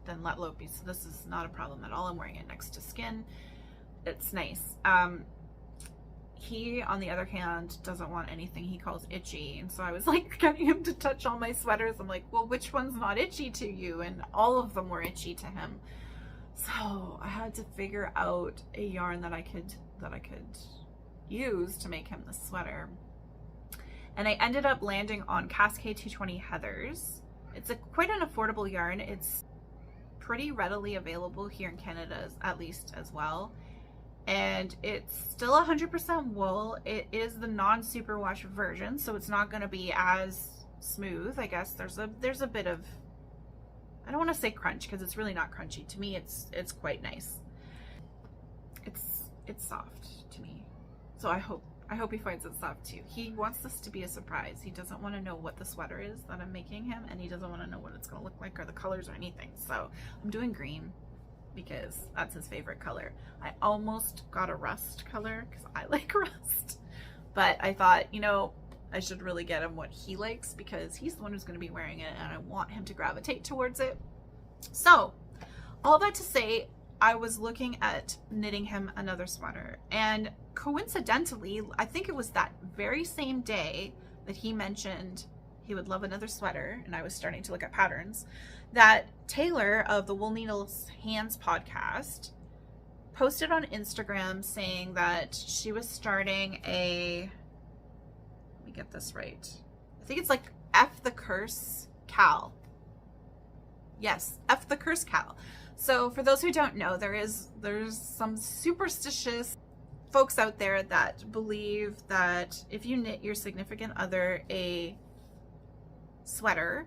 than Let Low Be. So this is not a problem at all. I'm wearing it next to skin. It's nice. He, on the other hand, doesn't want anything he calls itchy. And so I was like getting him to touch all my sweaters. I'm like, well, which one's not itchy to you? And all of them were itchy to him. So I had to figure out a yarn that I could use to make him the sweater. And I ended up landing on Cascade 220 Heathers. It's quite an affordable yarn. It's pretty readily available here in Canada, at least, as well. And it's still 100% wool. It is the non-superwash version, so it's not going to be as smooth. I guess there's a bit of, I don't want to say crunch because it's really not crunchy. To me, it's quite nice. It's soft to me, so I hope he finds it soft too. He wants this to be a surprise. He doesn't want to know what the sweater is that I'm making him, and he doesn't want to know what it's going to look like or the colors or anything. So I'm doing green, because that's his favorite color. I almost got a rust color because I like rust, but I thought, you know, I should really get him what he likes because he's the one who's going to be wearing it, and I want him to gravitate towards it. So all that to say, I was looking at knitting him another sweater, and coincidentally, I think it was that very same day that he mentioned he would love another sweater, and I was starting to look at patterns, that Taylor of the Wool Needles Hands podcast posted on Instagram saying that she was starting a, let me get this right, I think it's like F the Curse Cal. Yes, F the Curse Cal. So for those who don't know, there's some superstitious folks out there that believe that if you knit your significant other a sweater,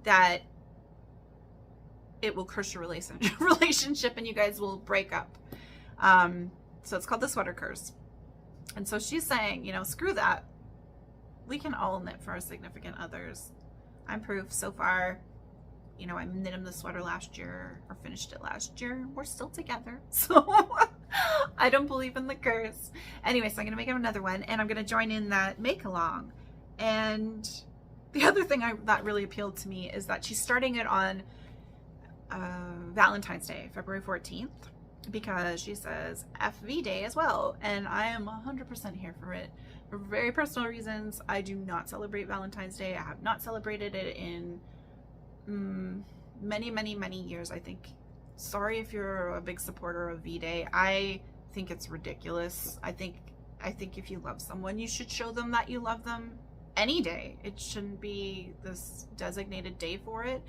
that it will curse your relationship and you guys will break up. So it's called the sweater curse. And so she's saying, you know, screw that. We can all knit for our significant others. I'm proof so far. You know, I knit him the sweater last year, or finished it last year. We're still together. So I don't believe in the curse. Anyway, so I'm going to make him another one, and I'm going to join in that make along. And the other thing that really appealed to me is that she's starting it on Valentine's Day, February 14th, because she says FV Day as well. And I am 100% here for it. For very personal reasons, I do not celebrate Valentine's Day. I have not celebrated it in many years, I think. Sorry if you're a big supporter of V-Day. I think it's ridiculous. I think if you love someone, you should show them that you love them any day. It shouldn't be this designated day for it.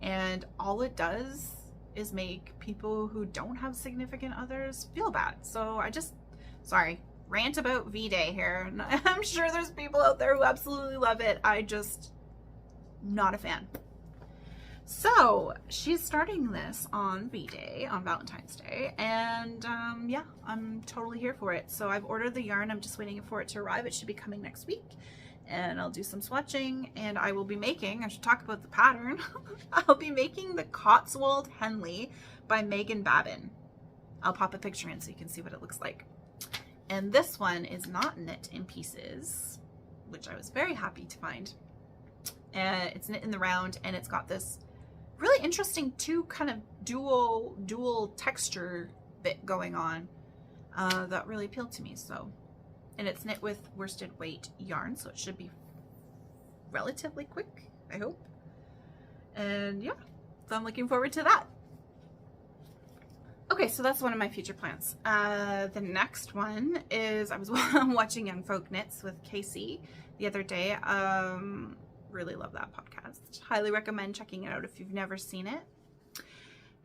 And all it does is make people who don't have significant others feel bad. So sorry, rant about V-Day here. I'm sure there's people out there who absolutely love it. I just, not a fan. So she's starting this on V-Day, on Valentine's Day, and yeah, I'm totally here for it. So I've ordered the yarn. I'm just waiting for it to arrive. It should be coming next week, and I'll do some swatching, and I will be making, I should talk about the pattern, I'll be making the Cotswold Henley by Meghan Babin. I'll pop a picture in so you can see what it looks like. And this one is not knit in pieces, which I was very happy to find. It's knit in the round, and it's got this really interesting two kind of dual texture bit going on that really appealed to me. So, and it's knit with worsted weight yarn, so it should be relatively quick, I hope. And yeah, so I'm looking forward to that. Okay, so that's one of my future plans. The next one is, I was watching Young Folk Knits with Casey the other day. Really love that podcast. Highly recommend checking it out if you've never seen it.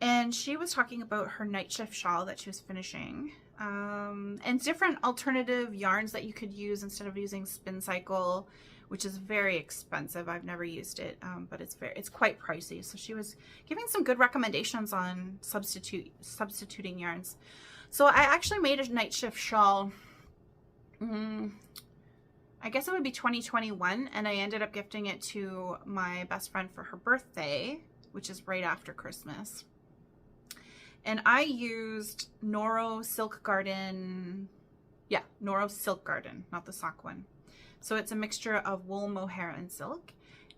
And she was talking about her Nightshift shawl that she was finishing, and different alternative yarns that you could use instead of using Spin Cycle, which is very expensive. I've never used it, but it's quite pricey. So she was giving some good recommendations on substituting yarns. So I actually made a Nightshift shawl. I guess it would be 2021, and I ended up gifting it to my best friend for her birthday, which is right after Christmas. And I used Noro Silk Garden. Yeah, Noro Silk Garden, not the sock one. So it's a mixture of wool, mohair, and silk.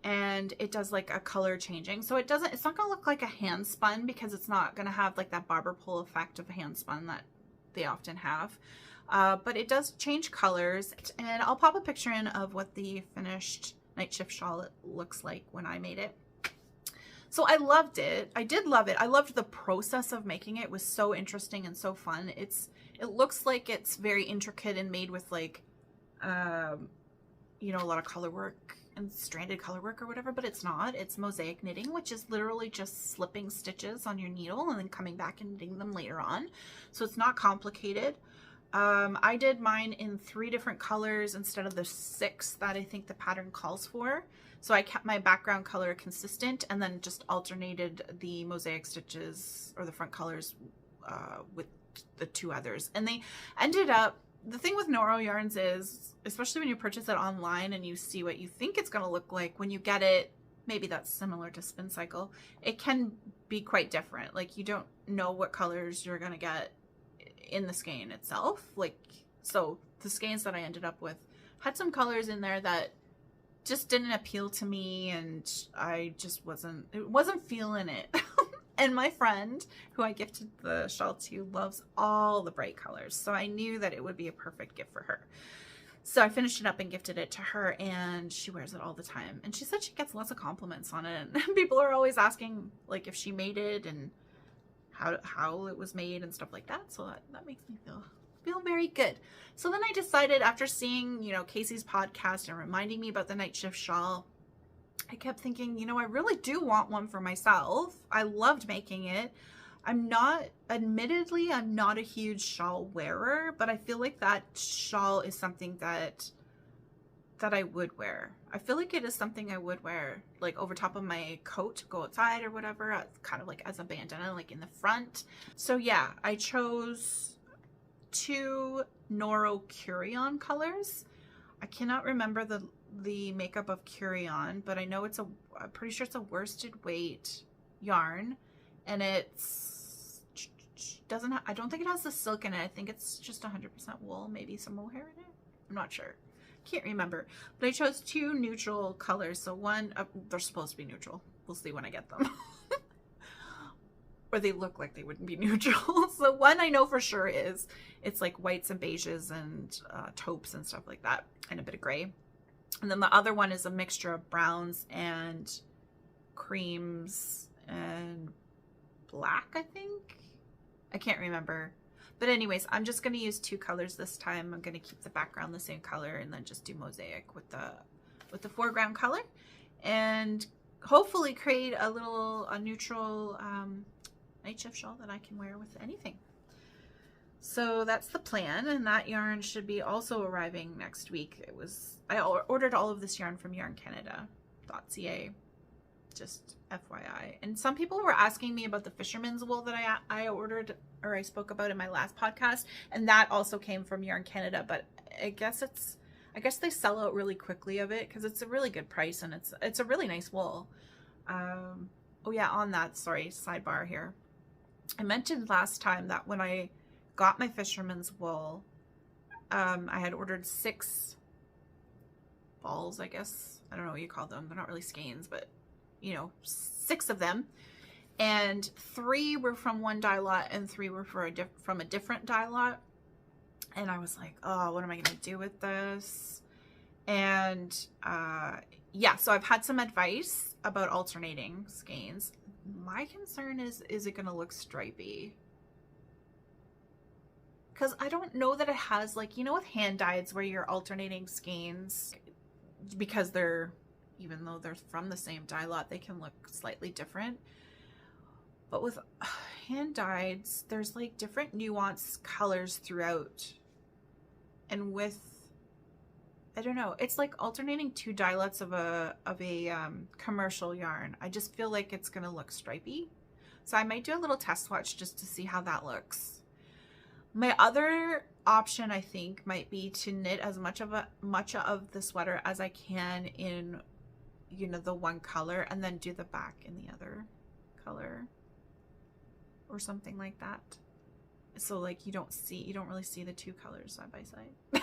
And it does like a color changing. So it's not gonna look like a hand spun, because it's not gonna have like that barber pole effect of a hand spun that they often have. But it does change colors. And I'll pop a picture in of what the finished Nightshift shawl looks like when I made it. So I loved it. I did love it. I loved the process of making it. It was so interesting and so fun. It looks like it's very intricate and made with like, you know, a lot of color work and stranded color work or whatever, but it's not. It's mosaic knitting, which is literally just slipping stitches on your needle and then coming back and knitting them later on. So it's not complicated. I did mine in 3 different colors instead of the 6 that I think the pattern calls for. So I kept my background color consistent and then just alternated the mosaic stitches or the front colors with the 2 others. And they ended up, the thing with Noro yarns is, especially when you purchase it online and you see what you think it's going to look like, when you get it, maybe that's similar to Spin Cycle, it can be quite different. Like, you don't know what colors you're going to get in the skein itself. Like, so the skeins that I ended up with had some colors in there that just didn't appeal to me, and I just wasn't feeling it. And my friend who I gifted the shawl to loves all the bright colors, so I knew that it would be a perfect gift for her. So I finished it up and gifted it to her, and she wears it all the time, and she said she gets lots of compliments on it, and people are always asking like if she made it and how it was made and stuff like that. So that makes me feel very good. So then I decided, after seeing, you know, Casey's podcast and reminding me about the Nightshift shawl, I kept thinking, you know, I really do want one for myself. I loved making it. Admittedly, I'm not a huge shawl wearer, but I feel like that shawl is something that I would wear. I feel like it is something I would wear, like over top of my coat to go outside or whatever, kind of like as a bandana, like in the front. So yeah, I chose 2 Noro Curion colors. I cannot remember the makeup of Curion, but I know I'm pretty sure it's a worsted weight yarn, and I don't think it has the silk in it. I think it's just 100% wool, maybe some mohair in it. I'm not sure. Can't remember. But I chose 2 neutral colors. So one, they're supposed to be neutral. We'll see when I get them. Or they look like they wouldn't be neutral. So one I know for sure it's like whites and beiges and taupes and stuff like that, and a bit of gray. And then the other one is a mixture of browns and creams and black, I think. I can't remember. But anyways, I'm just going to use 2 colors this time. I'm going to keep the background the same color and then just do mosaic with the foreground color, and hopefully create a neutral Nightshift shawl that I can wear with anything. So that's the plan, and that yarn should be also arriving next week. I ordered all of this yarn from Yarncanada.ca, just FYI. And some people were asking me about the fisherman's wool that I ordered, or I spoke about in my last podcast, and that also came from Yarn Canada, but I guess they sell out really quickly of it because it's a really good price, and it's a really nice wool. Oh yeah, on that, sorry, sidebar here. I mentioned last time that when I got my fisherman's wool, I had ordered 6 balls, I guess. I don't know what you call them. They're not really skeins, but you know, 6 of them. And 3 were from one dye lot and 3 were from a different dye lot. And I was like, oh, what am I going to do with this? And yeah, so I've had some advice about alternating skeins. My concern is it going to look stripy? Because I don't know that it has, like, you know, with hand dyes where you're alternating skeins because they're even though they're from the same dye lot, they can look slightly different. But with hand dyed, there's like different nuanced colors throughout. And with, I don't know, it's like alternating 2 dye lots of a commercial yarn. I just feel like it's gonna look stripy. So I might do a little test swatch just to see how that looks. My other option, I think, might be to knit as much of the sweater as I can in, you know, the one color, and then do the back in the other color or something like that. So like you don't really see the 2 colors side by side.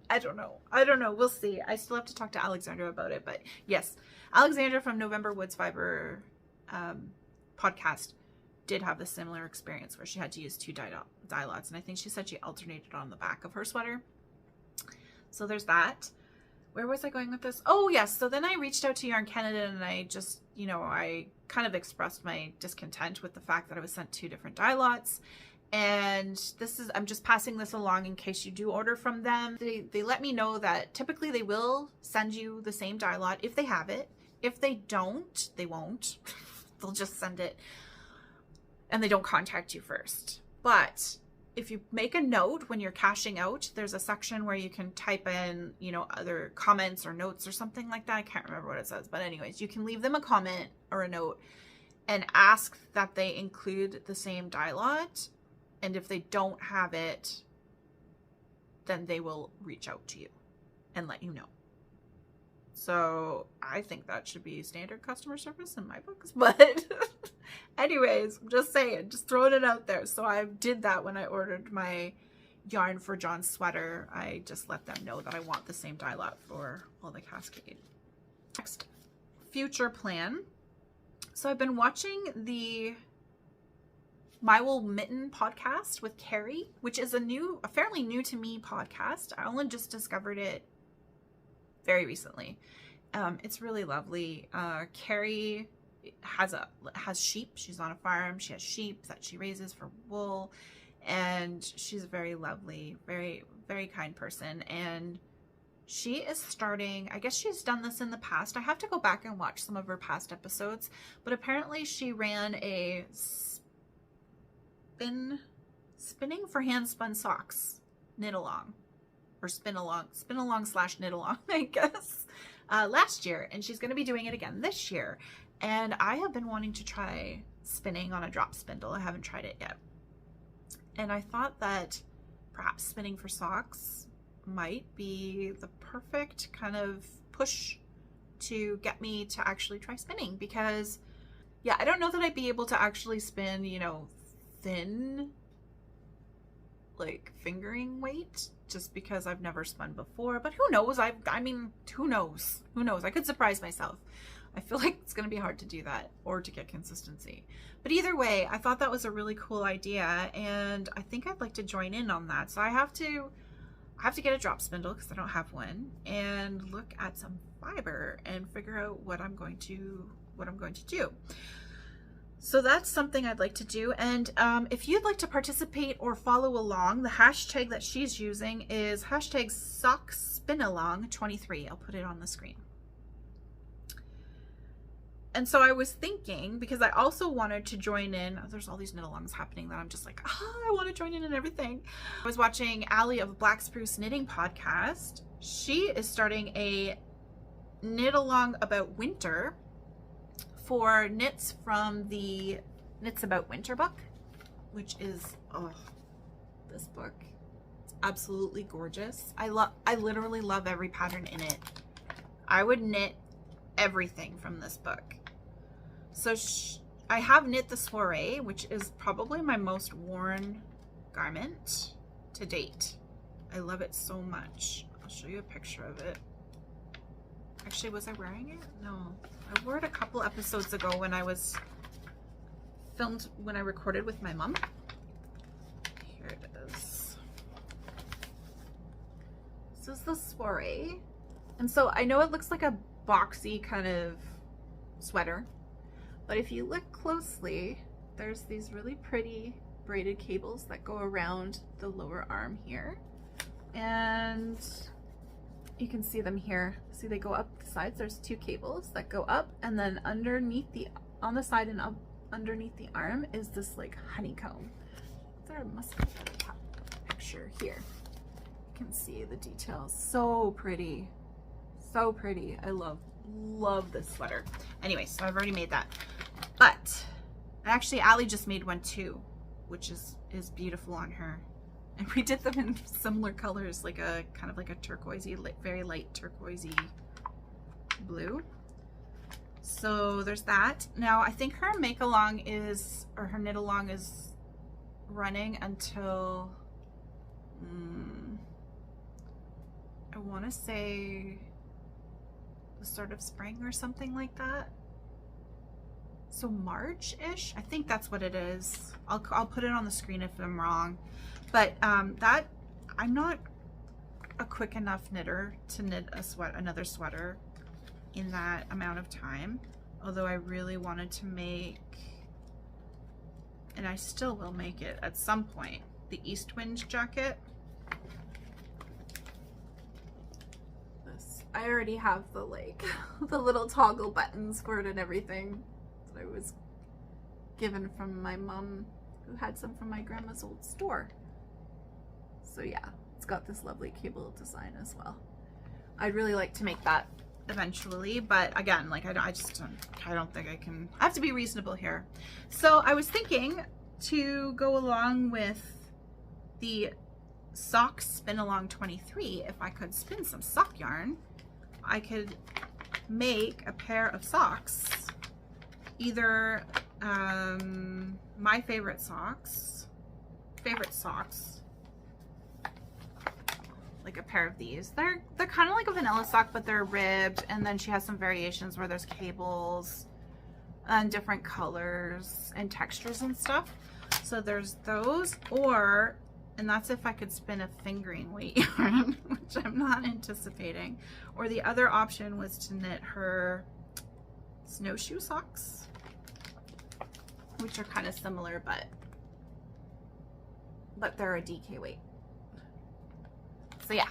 I don't know. We'll see. I still have to talk to Alexandra about it, but yes, Alexandra from November Woods Fiber podcast did have the similar experience where she had to use 2 dye lots, and I think she said she alternated on the back of her sweater. So there's that. Where was I going with this? Oh yes, so then I reached out to Yarncanada, and I just, you know, I kind of expressed my discontent with the fact that I was sent 2 different dye lots. And this is, I'm just passing this along in case you do order from them. They let me know that typically they will send you the same dye lot if they have it. If they don't, they won't. They'll just send it, and they don't contact you first. But if you make a note when you're cashing out, there's a section where you can type in, you know, other comments or notes or something like that. I can't remember what it says, but anyways, you can leave them a comment or a note and ask that they include the same dye lot. And if they don't have it, then they will reach out to you and let you know. So I think that should be standard customer service in my books. But anyways, I'm just saying, just throwing it out there. So I did that when I ordered my yarn for John's sweater. I just let them know that I want the same dye lot for all the Cascade. Next, future plan. So I've been watching the My Wool Mitten podcast with Carrie, which is a fairly new to me podcast. I only just discovered it very recently. It's really lovely. Carrie has sheep. She's on a farm. She has sheep that she raises for wool, and she's a very lovely, very, very kind person. And she is starting, I guess she's done this in the past. I have to go back and watch some of her past episodes, but apparently she ran a spinning for hand spun socks knit along, or spin along / knit along, I guess, last year, and she's going to be doing it again this year. And I have been wanting to try spinning on a drop spindle. I haven't tried it yet, and I thought that perhaps spinning for socks might be the perfect kind of push to get me to actually try spinning, because yeah, I don't know that I'd be able to actually spin, you know, thin, like fingering weight, just because I've never spun before. But who knows? I mean, who knows? I could surprise myself. I feel like it's going to be hard to do that or to get consistency. But either way, I thought that was a really cool idea, and I think I'd like to join in on that. So I have to get a drop spindle because I don't have one, and look at some fiber and figure out what I'm going to do. So that's something I'd like to do. And if you'd like to participate or follow along, the hashtag that she's using is hashtag SocksSpinAlong23. I'll put it on the screen. And so I was thinking, because I also wanted to join in, there's all these knit alongs happening that I'm just like, I want to join in and everything. I was watching Allie of Black Spruce Knitting podcast. She is starting a knit along about winter for knits from the Knits About Winter book, which is, this book. It's absolutely gorgeous. I literally love every pattern in it. I would knit everything from this book. So I have knit the Soiree, which is probably my most worn garment to date. I love it so much. I'll show you a picture of it. Actually, was I wearing it? No. I wore it a couple episodes ago when I recorded with my mom. Here it is. This is the Soiree. And so I know it looks like a boxy kind of sweater, but if you look closely, there's these really pretty braided cables that go around the lower arm here, and You can see them here. See, they go up the sides. There's 2 cables that go up, and then underneath on the side and up underneath the arm is this like honeycomb. There must be a picture here. You can see the details. So pretty. So pretty. I love this sweater. Anyway, so I've already made that. But actually Allie just made one too, which is beautiful on her. And we did them in similar colors, like a kind of like a turquoisey, very light turquoisey blue. So there's that. Now I think her make along is, or her knit along is running until I want to say the start of spring or something like that. So March-ish, I think that's what it is. I'll put it on the screen if I'm wrong. But that, I'm not a quick enough knitter to knit another sweater in that amount of time. Although I really wanted to make, and I still will make it at some point, the East Wind jacket. I already have the like the little toggle buttons for it and everything that I was given from my mom, who had some from my grandma's old store. So yeah, it's got this lovely cable design as well. I'd really like to make that eventually, but again, like I don't think I can. I have to be reasonable here. So I was thinking to go along with the sock spin along 23, if I could spin some sock yarn, I could make a pair of socks, either my favorite socks, like a pair of these. They're kind of like a vanilla sock, but they're ribbed, and then she has some variations where there's cables and different colors and textures and stuff. So there's those, or, and that's if I could spin a fingering weight yarn, which I'm not anticipating. Or the other option was to knit her snowshoe socks, which are kind of similar, but they're a DK weight. So yeah,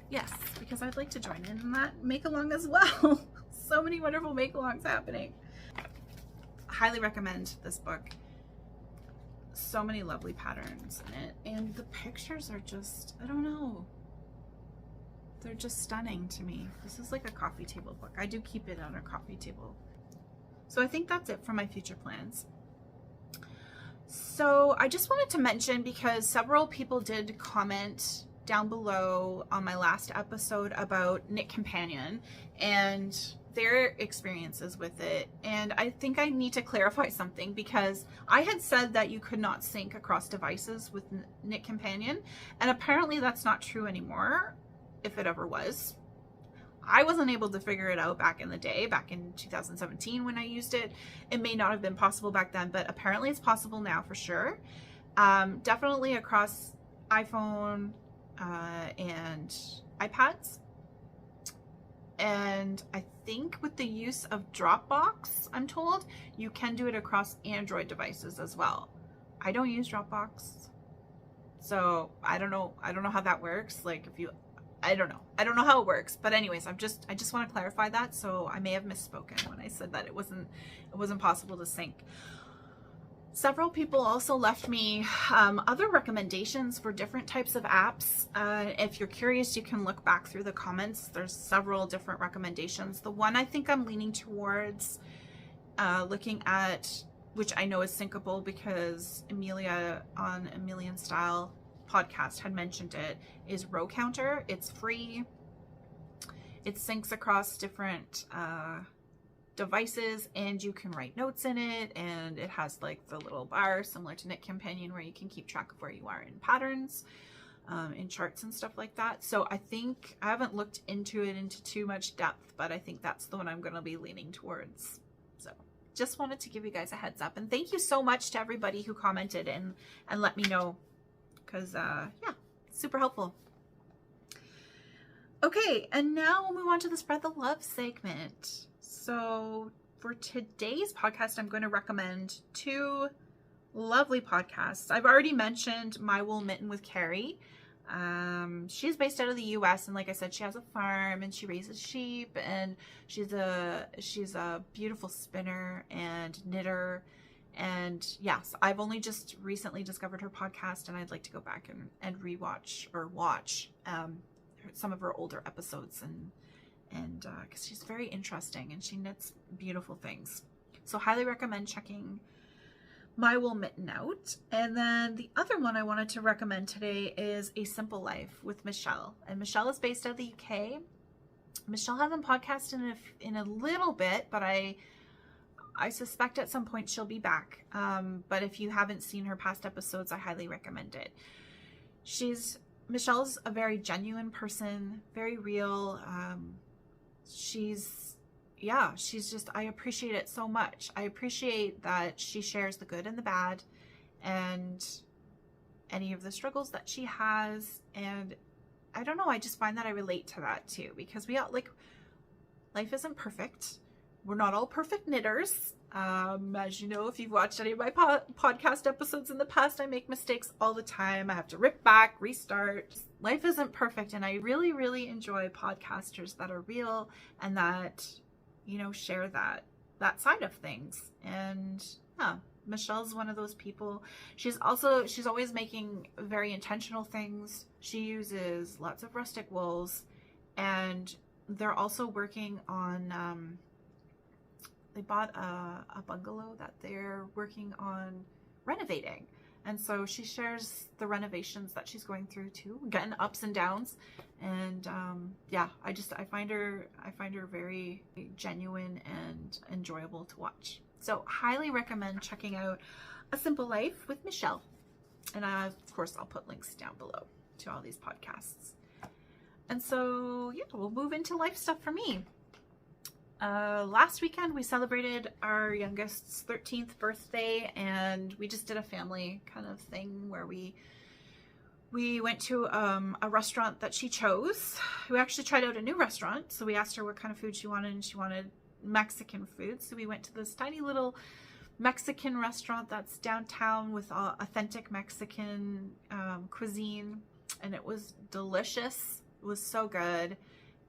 yes, because I'd like to join in that make along as well. So many wonderful make alongs happening. Highly recommend this book. So many lovely patterns in it, and the pictures are just, I don't know, they're just stunning to me. This is like a coffee table book. I do keep it on a coffee table. So I think that's it for my future plans. So I just wanted to mention, because several people did comment down below on my last episode about Knit Companion and their experiences with it, and I think I need to clarify something, because I had said that you could not sync across devices with Knit Companion, and apparently that's not true anymore, if it ever was. I wasn't able to figure it out back in the day, back in 2017 when I used it. It may not have been possible back then, but apparently it's possible now for sure. Definitely across iPhone and iPads. And I think with the use of Dropbox, I'm told, you can do it across Android devices as well. I don't use Dropbox, so I don't know how that works. Like, if you, I don't know how it works. But anyways, I just want to clarify that. So I may have misspoken when I said that it wasn't possible to sync. Several people also left me other recommendations for different types of apps. If you're curious, you can look back through the comments. There's several different recommendations. The one I think I'm leaning towards looking at, which I know is syncable because Amelia on A Million Style podcast had mentioned it, is Row Counter. It's free. It syncs across different devices, and you can write notes in it, and it has like the little bar similar to Knit Companion where you can keep track of where you are in patterns, in charts and stuff like that. So I think I haven't looked into it into too much depth, but I think that's the one I'm going to be leaning towards. So just wanted to give you guys a heads up, and thank you so much to everybody who commented and let me know, because yeah, super helpful. Okay, and now we'll move on to the Spread the Love segment. So for today's podcast, I'm going to recommend two lovely podcasts. I've already mentioned My Wool Mitten with Carrie. She's based out of the US, and like I said, she has a farm and she raises sheep, and she's a beautiful spinner and knitter. And yes, I've only just recently discovered her podcast, and I'd like to go back and rewatch or watch some of her older episodes, and because she's very interesting and she knits beautiful things. So highly recommend checking My Wool Mitten out. And then the other one I wanted to recommend today is A Simple Life with Michelle. And Michelle is based out of the UK. Michelle hasn't podcasted in a little bit, but I suspect at some point she'll be back. But if you haven't seen her past episodes, I highly recommend it. Michelle's a very genuine person, very real. She's just, I appreciate it so much. I appreciate that she shares the good and the bad and any of the struggles that she has. And I don't know, I just find that I relate to that too, because we all, like, life isn't perfect. We're not all perfect knitters. As you know, if you've watched any of my podcast episodes in the past, I make mistakes all the time. I have to rip back, restart. Life isn't perfect. And I really, really enjoy podcasters that are real and that, you know, share that side of things. And yeah, Michelle's one of those people. She's always making very intentional things. She uses lots of rustic wools, and they're also working on, they bought a bungalow that they're working on renovating. And so she shares the renovations that she's going through too, getting ups and downs. And yeah, I find her very genuine and enjoyable to watch. So highly recommend checking out A Simple Life with Michelle. And of course, I'll put links down below to all these podcasts. And so yeah, we'll move into life stuff for me. Last weekend we celebrated our youngest's 13th birthday, and we just did a family kind of thing where we went to a restaurant that she chose. We actually tried out a new restaurant, so we asked her what kind of food she wanted, and she wanted Mexican food. So we went to this tiny little Mexican restaurant that's downtown with authentic Mexican cuisine, and it was delicious. It was so good.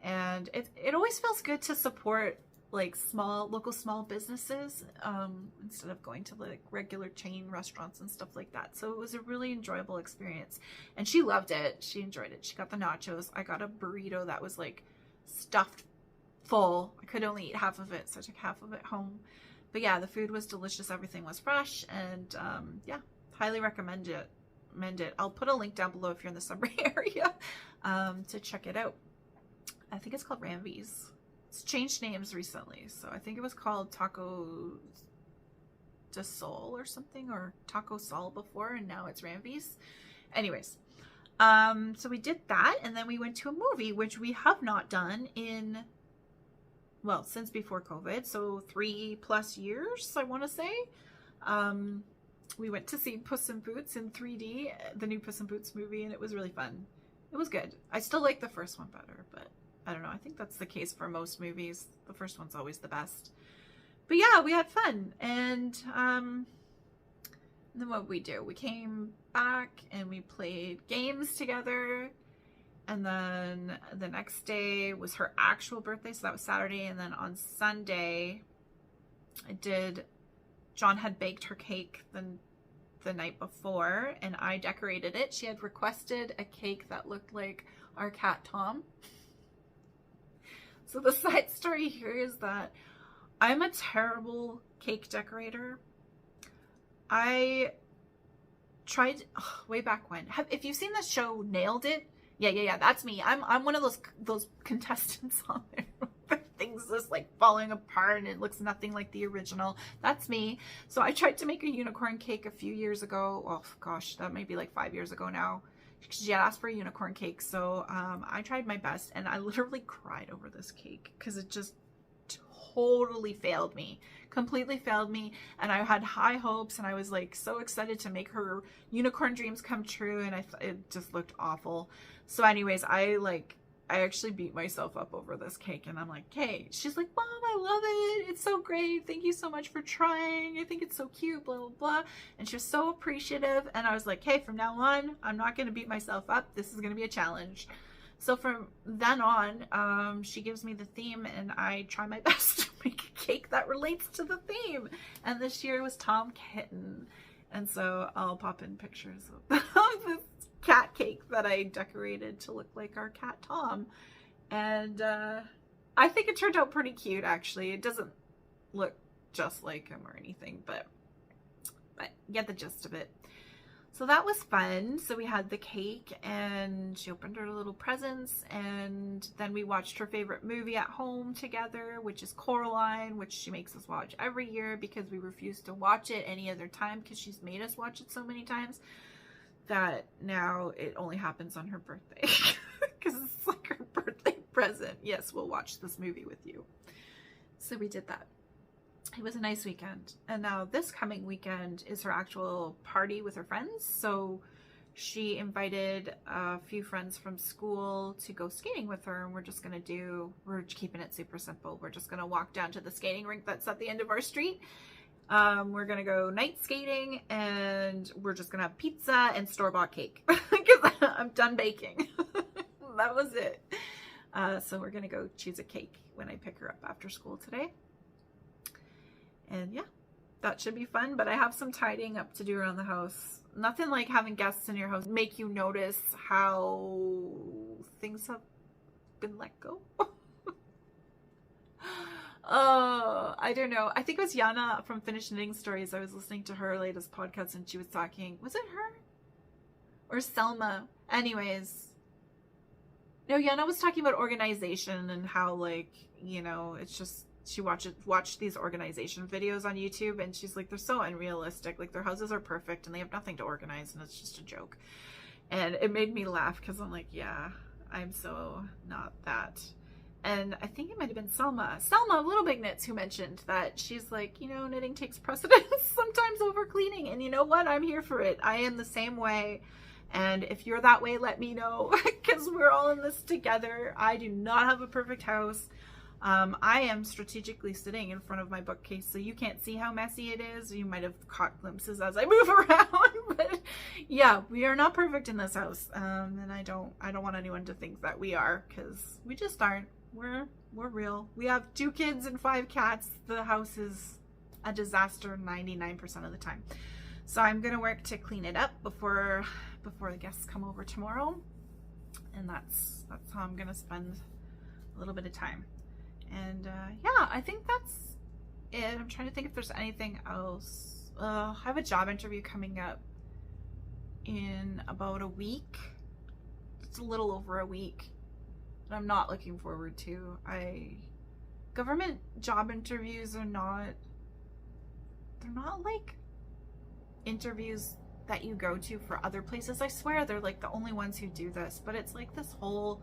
And it always feels good to support like local small businesses instead of going to like regular chain restaurants and stuff like that. So it was a really enjoyable experience, and she loved it. She enjoyed it. She got the nachos. I got a burrito that was like stuffed full. I could only eat half of it, so I took half of it home. But yeah, the food was delicious. Everything was fresh, and yeah, highly recommend it. I'll put a link down below if you're in the Samphrey area to check it out. I think it's called Ranvees. It's changed names recently, so I think it was called Taco de Sol or something, or Taco Sol before, and now it's Ranvees. Anyways, so we did that, and then we went to a movie, which we have not done since before COVID, so 3+ years, I want to say. We went to see Puss in Boots in 3D, the new Puss in Boots movie, and it was really fun. It was good. I still like the first one better, but I don't know. I think that's the case for most movies. The first one's always the best. But yeah, we had fun. And then what did we do? We came back and we played games together. And then the next day was her actual birthday. So that was Saturday. And then on Sunday, John had baked her cake the night before, and I decorated it. She had requested a cake that looked like our cat Tom. So the side story here is that I'm a terrible cake decorator. I tried way back when. If you've seen the show Nailed It, yeah, that's me. I'm one of those contestants on there. Things just like falling apart and it looks nothing like the original. That's me. So I tried to make a unicorn cake a few years ago. Oh gosh, that may be like 5 years ago now. She had asked for a unicorn cake, so I tried my best, and I literally cried over this cake because it just totally failed me, completely failed me. And I had high hopes, and I was like so excited to make her unicorn dreams come true, and it just looked awful. So anyways, I like I actually beat myself up over this cake, and I'm like, hey, she's like, Mom, I love it. It's so great. Thank you so much for trying. I think it's so cute, blah, blah, blah. And she was so appreciative. And I was like, hey, from now on, I'm not going to beat myself up. This is going to be a challenge. So from then on, she gives me the theme, and I try my best to make a cake that relates to the theme. And this year was Tom Kitten. And so I'll pop in pictures of this cat cake that I decorated to look like our cat Tom. And I think it turned out pretty cute, actually. It doesn't look just like him or anything, but get the gist of it. So that was fun. So we had the cake, and she opened her little presents, and then we watched her favorite movie at home together, which is Coraline, which she makes us watch every year because we refuse to watch it any other time because she's made us watch it so many times that now it only happens on her birthday because it's like her birthday present. Yes, we'll watch this movie with you. So we did that. It was a nice weekend. And now this coming weekend is her actual party with her friends. So she invited a few friends from school to go skating with her. And we're keeping it super simple. We're just going to walk down to the skating rink that's at the end of our street. We're going to go night skating, and we're just going to have pizza and store-bought cake because I'm done baking. That was it. So we're going to go choose a cake when I pick her up after school today. And yeah, that should be fun, but I have some tidying up to do around the house. Nothing like having guests in your house make you notice how things have been let go. I don't know. I think it was Yana from Finished Knitting Stories. I was listening to her latest podcast, and she was talking, was it her? Or Selma? Anyways. No, Yana was talking about organization and how, like, you know, it's just, she watched these organization videos on YouTube, and she's like, they're so unrealistic. Like, their houses are perfect and they have nothing to organize, and it's just a joke. And it made me laugh because I'm like, yeah, I'm so not that. And I think it might have been Selma of Little Big Knits, who mentioned that she's like, you know, knitting takes precedence sometimes over cleaning. And you know what? I'm here for it. I am the same way. And if you're that way, let me know, because we're all in this together. I do not have a perfect house. I am strategically sitting in front of my bookcase, so you can't see how messy it is. You might have caught glimpses as I move around, but yeah, we are not perfect in this house. And I don't want anyone to think that we are, because we just aren't. We're real. We have 2 kids and 5 cats. The house is a disaster 99% of the time. So I'm gonna work to clean it up before the guests come over tomorrow, and that's how I'm gonna spend a little bit of time. And yeah, I think that's it. I'm trying to think if there's anything else. I have a job interview coming up in about a week. It's a little over a week that I'm not looking forward to. Government job interviews are not like interviews that you go to for other places. I swear they're like the only ones who do this, but it's like this whole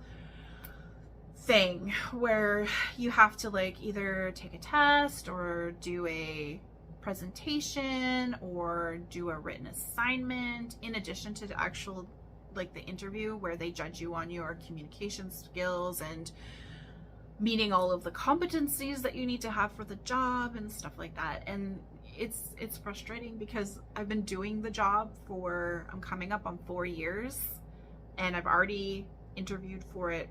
thing where you have to like either take a test or do a presentation or do a written assignment in addition to the actual like the interview, where they judge you on your communication skills and meeting all of the competencies that you need to have for the job and stuff like that. And it's frustrating because I've been doing the job I'm coming up on 4 years, and I've already interviewed for it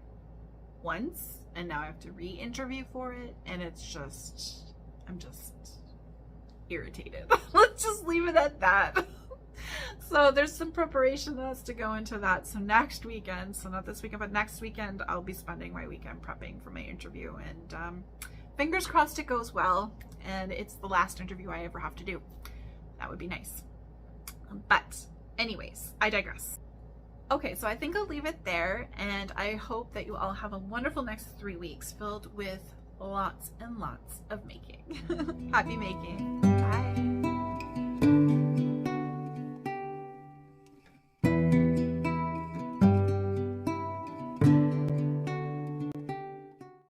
once, and now I have to re-interview for it, and I'm just irritated. Let's just leave it at that. So there's some preparation that has to go into that. So next weekend, so not this weekend, but next weekend, I'll be spending my weekend prepping for my interview, and fingers crossed it goes well, and it's the last interview I ever have to do. That would be nice. But anyways, I digress. Okay, so I think I'll leave it there, and I hope that you all have a wonderful next 3 weeks filled with lots and lots of making. Happy making. Bye.